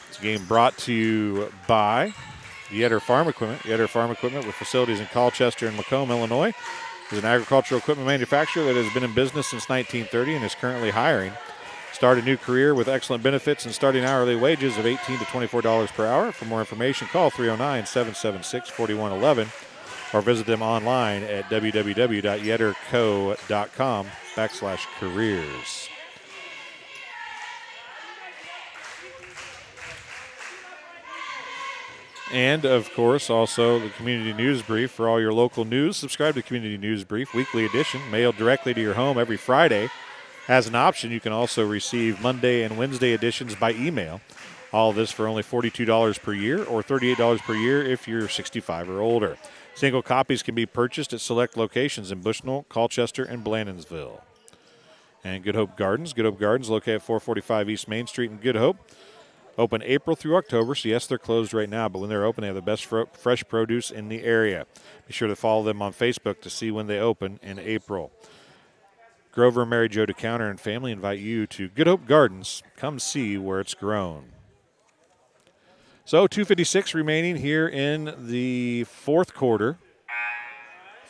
This game brought to you by Yetter Farm Equipment. Yetter Farm Equipment with facilities in Colchester and Macomb, Illinois, is an agricultural equipment manufacturer that has been in business since 1930 and is currently hiring. Start a new career with excellent benefits and starting hourly wages of $18 to $24 per hour. For more information, call 309-776-4111 or visit them online at www.yetterco.com/careers. And, of course, also the Community News Brief for all your local news. Subscribe to Community News Brief, weekly edition, mailed directly to your home every Friday. As an option, you can also receive Monday and Wednesday editions by email. All of this for only $42 per year or $38 per year if you're 65 or older. Single copies can be purchased at select locations in Bushnell, Colchester, and Blandonsville. And Good Hope Gardens. Good Hope Gardens located at 445 East Main Street in Good Hope. Open April through October, so yes, they're closed right now, but when they're open, they have the best fresh produce in the area. Be sure to follow them on Facebook to see when they open in April. Grover and Mary Jo DeCounter and family invite you to Good Hope Gardens. Come see where it's grown. So 2:56 remaining here in the fourth quarter.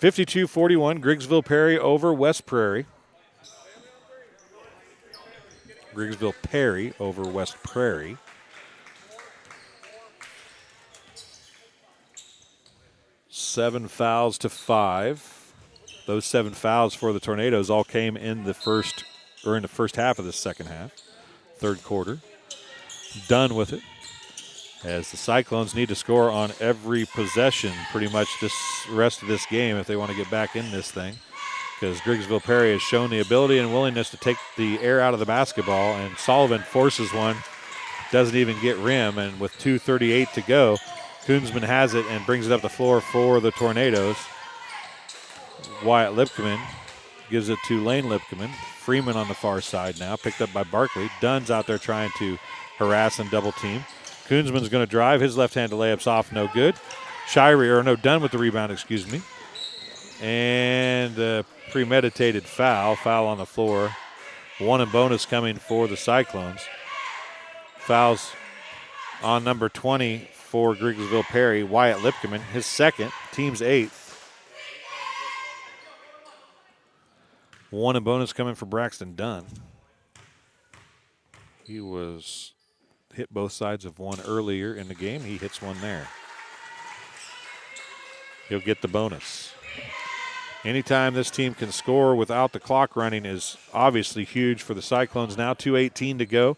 52-41, Griggsville-Perry over West Prairie. Griggsville-Perry over West Prairie. Seven fouls to 5. Those 7 fouls for the Tornadoes all came in the first half of the second half, third quarter. Done with it, as the Cyclones need to score on every possession pretty much this rest of this game if they want to get back in this thing, because Griggsville-Perry has shown the ability and willingness to take the air out of the basketball, and Sullivan forces one, doesn't even get rim, and with 2:38 to go, Koonsman has it and brings it up the floor for the Tornadoes. Wyatt Lipkeman gives it to Lane Lipkeman. Freeman on the far side now, picked up by Barkley. Dunn's out there trying to harass and double team. Koonsman's going to drive. His left-handed layup's off, no good. Dunn with the rebound, excuse me. And a premeditated foul on the floor. One and bonus coming for the Cyclones. Fouls on number 20 for Griggsville-Perry, Wyatt Lipkeman, his second, team's 8th. One and bonus coming for Braxton Dunn. He was hit both sides of one earlier in the game. He hits one there. He'll get the bonus. Anytime this team can score without the clock running is obviously huge for the Cyclones now. 2:18 to go.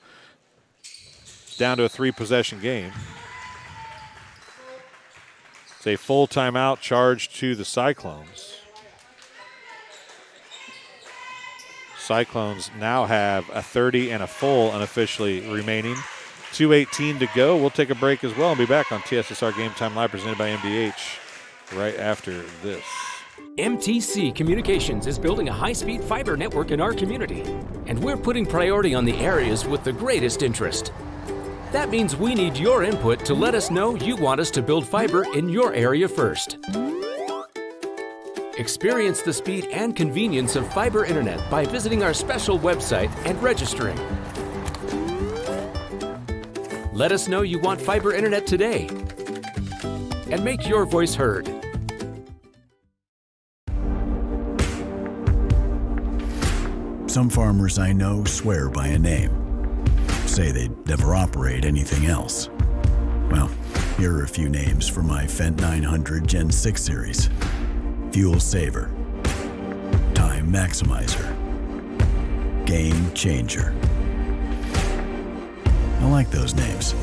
Down to a 3-possession game. It's a full timeout charged to the Cyclones. Cyclones now have a 30 and a full unofficially remaining. 2:18 to go. We'll take a break as well and be back on TSSR Game Time Live presented by MDH right after this. MTC Communications is building a high-speed fiber network in our community, and we're putting priority on the areas with the greatest interest. That means we need your input to let us know you want us to build fiber in your area first. Experience the speed and convenience of fiber internet by visiting our special website and registering. Let us know you want fiber internet today and make your voice heard. Some farmers I know swear by a name. Say they'd never operate anything else. Well, here are a few names for my Fendt 900 Gen 6 series. Fuel Saver, Time Maximizer, Game Changer. I like those names.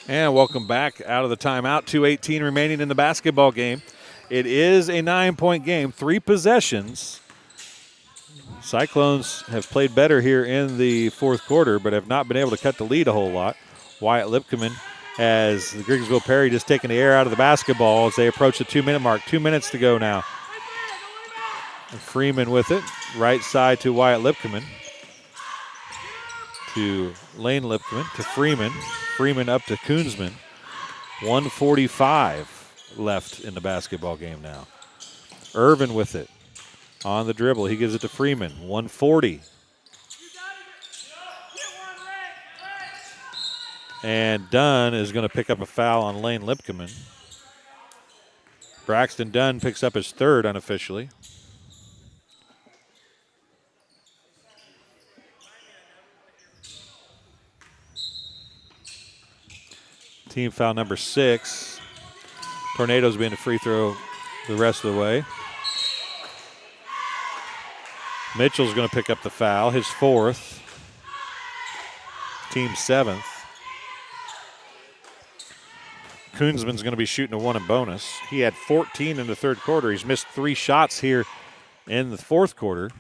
And welcome back out of the timeout. 2:18 remaining in the basketball game. It is a 9-point game, 3 possessions. Cyclones have played better here in the fourth quarter, but have not been able to cut the lead a whole lot. Wyatt Lipkeman has the Griggsville-Perry just taking the air out of the basketball as they approach the 2-minute mark. 2 minutes to go now. And Freeman with it, right side to Wyatt Lipkeman. To Lane Lipkeman, to Freeman. Freeman up to Koonsman. 1:45 left in the basketball game now. Irvin with it on the dribble. He gives it to Freeman. 1:40. And Dunn is going to pick up a foul on Lane Lipkeman. Braxton Dunn picks up his third unofficially. Team foul number 6. Tornadoes being a free throw the rest of the way. Mitchell's going to pick up the foul, his 4th, team 7th. Koonsman's going to be shooting a 1 in bonus. He had 14 in the third quarter. He's missed 3 shots here in the fourth quarter.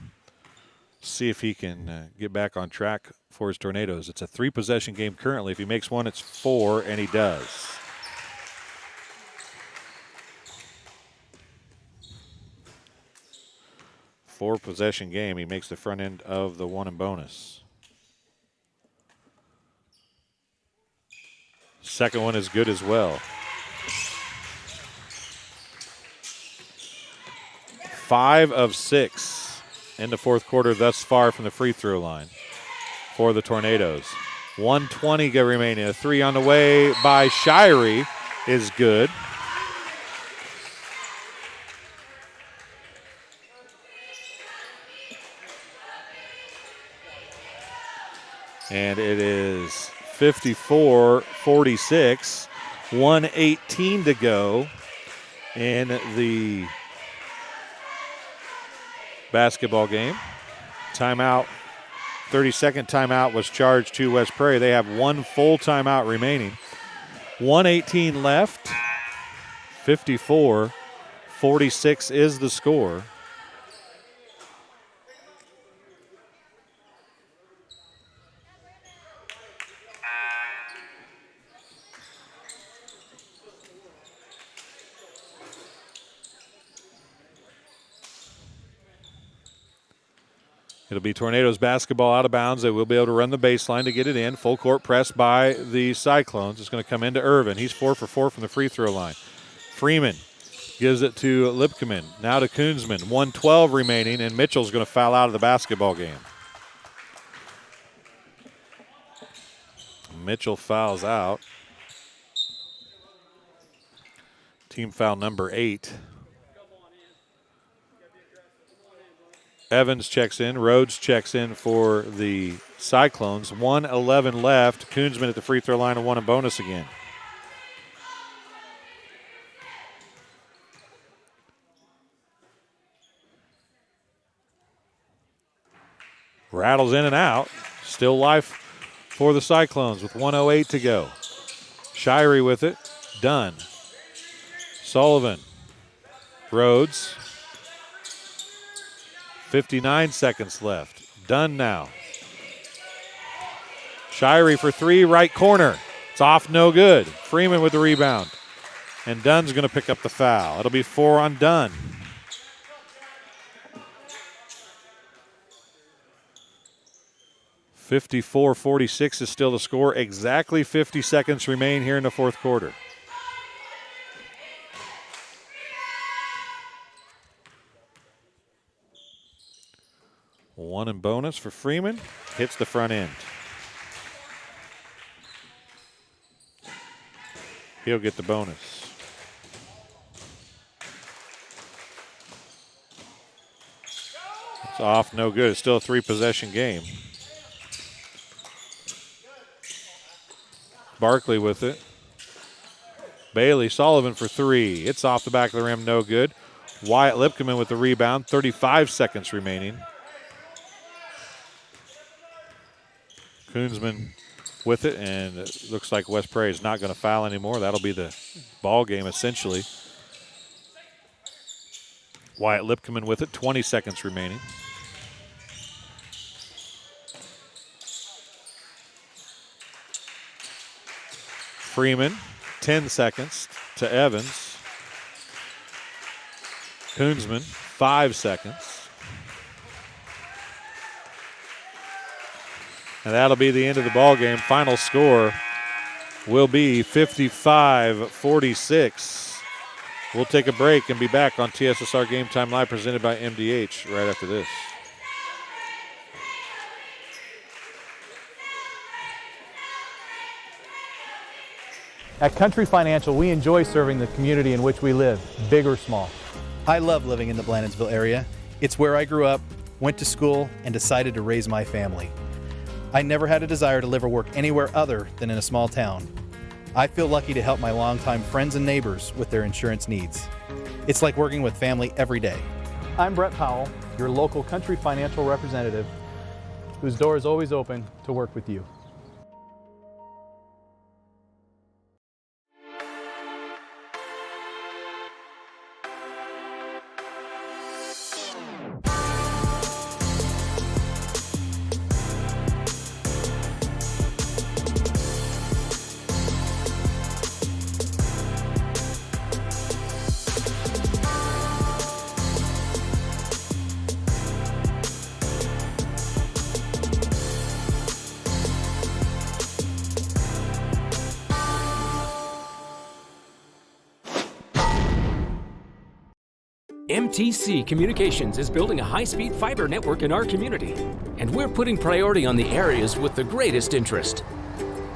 See if he can get back on track for his Tornadoes. It's a 3-possession game currently. If he makes 1, it's 4, and he does. Four-possession game. He makes the front end of the 1 in bonus. Second one is good as well. 5 of 6 in the fourth quarter thus far from the free throw line for the Tornadoes. 1:20 remaining. A 3 on the way by Shirey is good. And it is 54-46, 1:18 to go in the basketball game. Timeout, 30-second timeout was charged to West Prairie. They have 1 full timeout remaining. 1:18 left, 54-46 is the score. It'll be Tornadoes basketball out of bounds. They will be able to run the baseline to get it in. Full court press by the Cyclones. It's going to come into Irvin. He's 4 for 4 from the free throw line. Freeman gives it to Lipkeman. Now to Koonsman. 1:12 remaining, and Mitchell's going to foul out of the basketball game. Mitchell fouls out. Team foul number 8. Evans checks in. Rhodes checks in for the Cyclones. 1:11 left. Koonsman at the free throw line and 1 in bonus again. Rattles in and out. Still life for the Cyclones with 1:08 to go. Shirey with it. Dunn. Sullivan. Rhodes. 59 seconds left. Dunn now. Shirey for 3, right corner. It's off, no good. Freeman with the rebound. And Dunn's going to pick up the foul. It'll be 4 on Dunn. (54-46) is still the score. Exactly 50 seconds remain here in the fourth quarter. One in bonus for Freeman. Hits the front end. He'll get the bonus. It's off, no good. It's still a 3-possession game. Barkley with it. Bailey, Sullivan for 3. It's off the back of the rim, no good. Wyatt Lipkeman with the rebound. 35 seconds remaining. Koonsman with it, and it looks like West Prairie is not going to foul anymore. That'll be the ball game essentially. Wyatt Lipkeman with it, 20 seconds remaining. Freeman, 10 seconds to Evans. Koonsman, 5 seconds. And that'll be the end of the ball game. Final score will be 55-46. We'll take a break and be back on TSSR Game Time Live presented by MDH right after this. At Country Financial, we enjoy serving the community in which we live, big or small. I love living in the Blandonsville area. It's where I grew up, went to school, and decided to raise my family. I never had a desire to live or work anywhere other than in a small town. I feel lucky to help my longtime friends and neighbors with their insurance needs. It's like working with family every day. I'm Brett Powell, your local country financial representative, whose door is always open to work with you. MTC Communications is building a high-speed fiber network in our community, and we're putting priority on the areas with the greatest interest.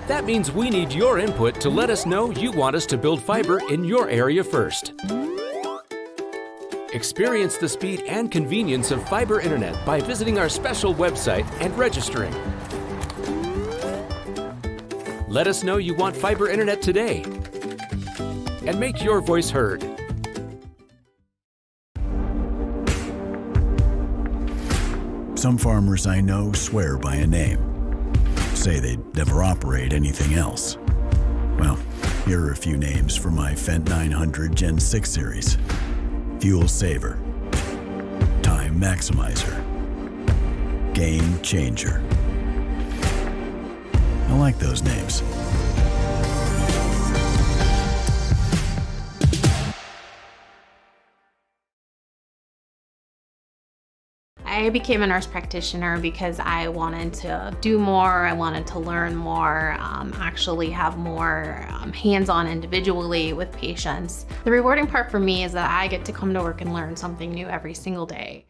That means we need your input to let us know you want us to build fiber in your area first. Experience the speed and convenience of fiber internet by visiting our special website and registering. Let us know you want fiber internet today, and make your voice heard. Some farmers I know swear by a name. Say they'd never operate anything else. Well, here are a few names for my Fendt 900 Gen 6 series. Fuel Saver. Time Maximizer. Game Changer. I like those names. I became a nurse practitioner because I wanted to do more, I wanted to learn more, actually have more hands-on individually with patients. The rewarding part for me is that I get to come to work and learn something new every single day.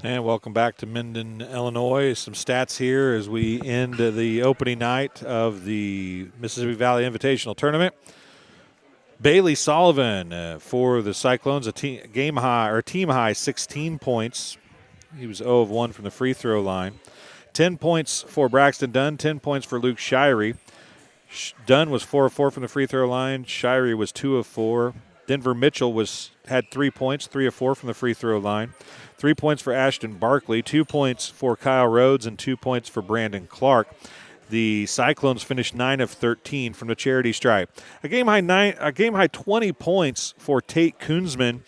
And welcome back to Minden, Illinois. Some stats here as we end the opening night of the Mississippi Valley Invitational Tournament. Bailey Sullivan for the Cyclones, a team high 16 points. He was 0 of 1 from the free throw line. 10 points for Braxton Dunn, 10 points for Luke Shirey. Dunn was 4 of 4 from the free throw line. Shirey was 2 of 4. Denver Mitchell had 3 points, 3 of 4 from the free throw line. 3 points for Ashton Barkley, 2 points for Kyle Rhodes, and 2 points for Brandon Clark. The Cyclones finished 9 of 13 from the charity stripe. A game high 20 points for Tate Koonsman.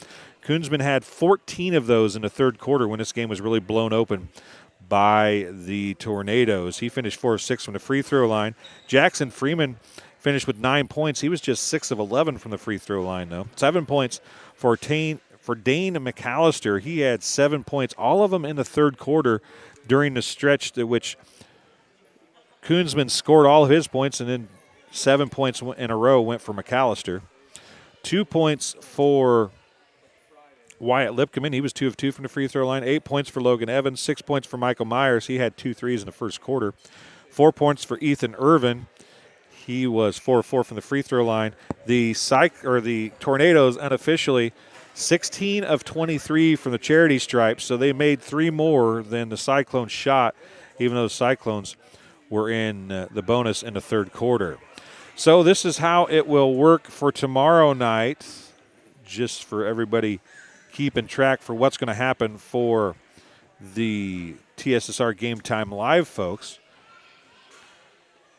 Koonsman had 14 of those in the third quarter when this game was really blown open by the Tornadoes. He finished 4 of 6 from the free throw line. Jackson Freeman finished with 9 points. He was just 6 of 11 from the free throw line, though. 7 points for Dane McAllister. He had 7 points, all of them in the third quarter during the stretch to which Koonsman scored all of his points, and then 7 points in a row went for McAllister. 2 points for Wyatt Lipkeman. He was 2 of 2 from the free throw line. 8 points for Logan Evans. 6 points for Michael Myers. He had 2 threes in the first quarter. 4 points for Ethan Irvin. He was 4 of 4 from the free throw line. The Tornadoes unofficially 16 of 23 from the charity stripe, so they made 3 more than the Cyclones shot, even though the Cyclones were in the bonus in the third quarter. So this is how it will work for tomorrow night, just for everybody keeping track for what's going to happen for the TSSR Game Time Live folks.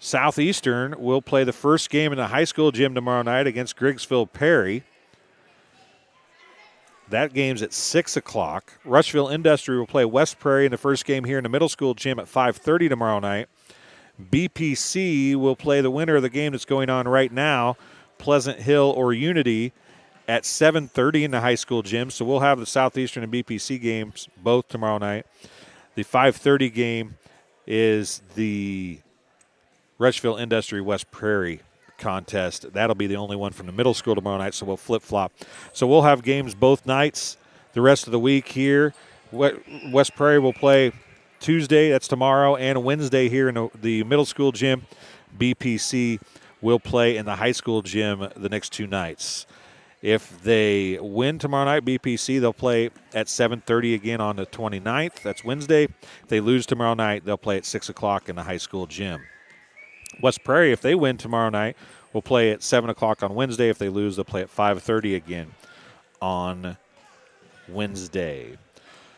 Southeastern will play the first game in the high school gym tomorrow night against Griggsville-Perry. That game's at 6 o'clock. Rushville Industry will play West Prairie in the first game here in the middle school gym at 5:30 tomorrow night. BPC will play the winner of the game that's going on right now, Pleasant Hill or Unity, at 7:30 in the high school gym. So we'll have the Southeastern and BPC games both tomorrow night. The 5:30 game is the Rushville Industry West Prairie contest. That'll be the only one from the middle school tomorrow night, so we'll flip-flop. So we'll have games both nights the rest of the week here. West Prairie will play Tuesday, that's tomorrow, and Wednesday here in the middle school gym. BPC will play in the high school gym the next 2 nights. If they win tomorrow night, BPC, they'll play at 7:30 again on the 29th. That's Wednesday. If they lose tomorrow night, they'll play at 6 o'clock in the high school gym. West Prairie, if they win tomorrow night, will play at 7 o'clock on Wednesday. If they lose, they'll play at 5:30 again on Wednesday.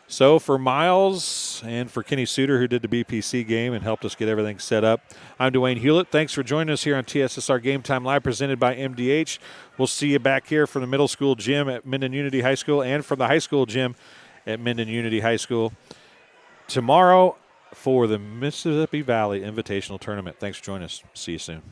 So for Miles and for Kenny Suter, who did the BPC game and helped us get everything set up, I'm Dwayne Hewlett. Thanks for joining us here on TSSR Game Time Live, presented by MDH. We'll see you back here from the middle school gym at Minden Unity High School and from the high school gym at Minden Unity High School tomorrow for the Mississippi Valley Invitational Tournament. Thanks for joining us. See you soon.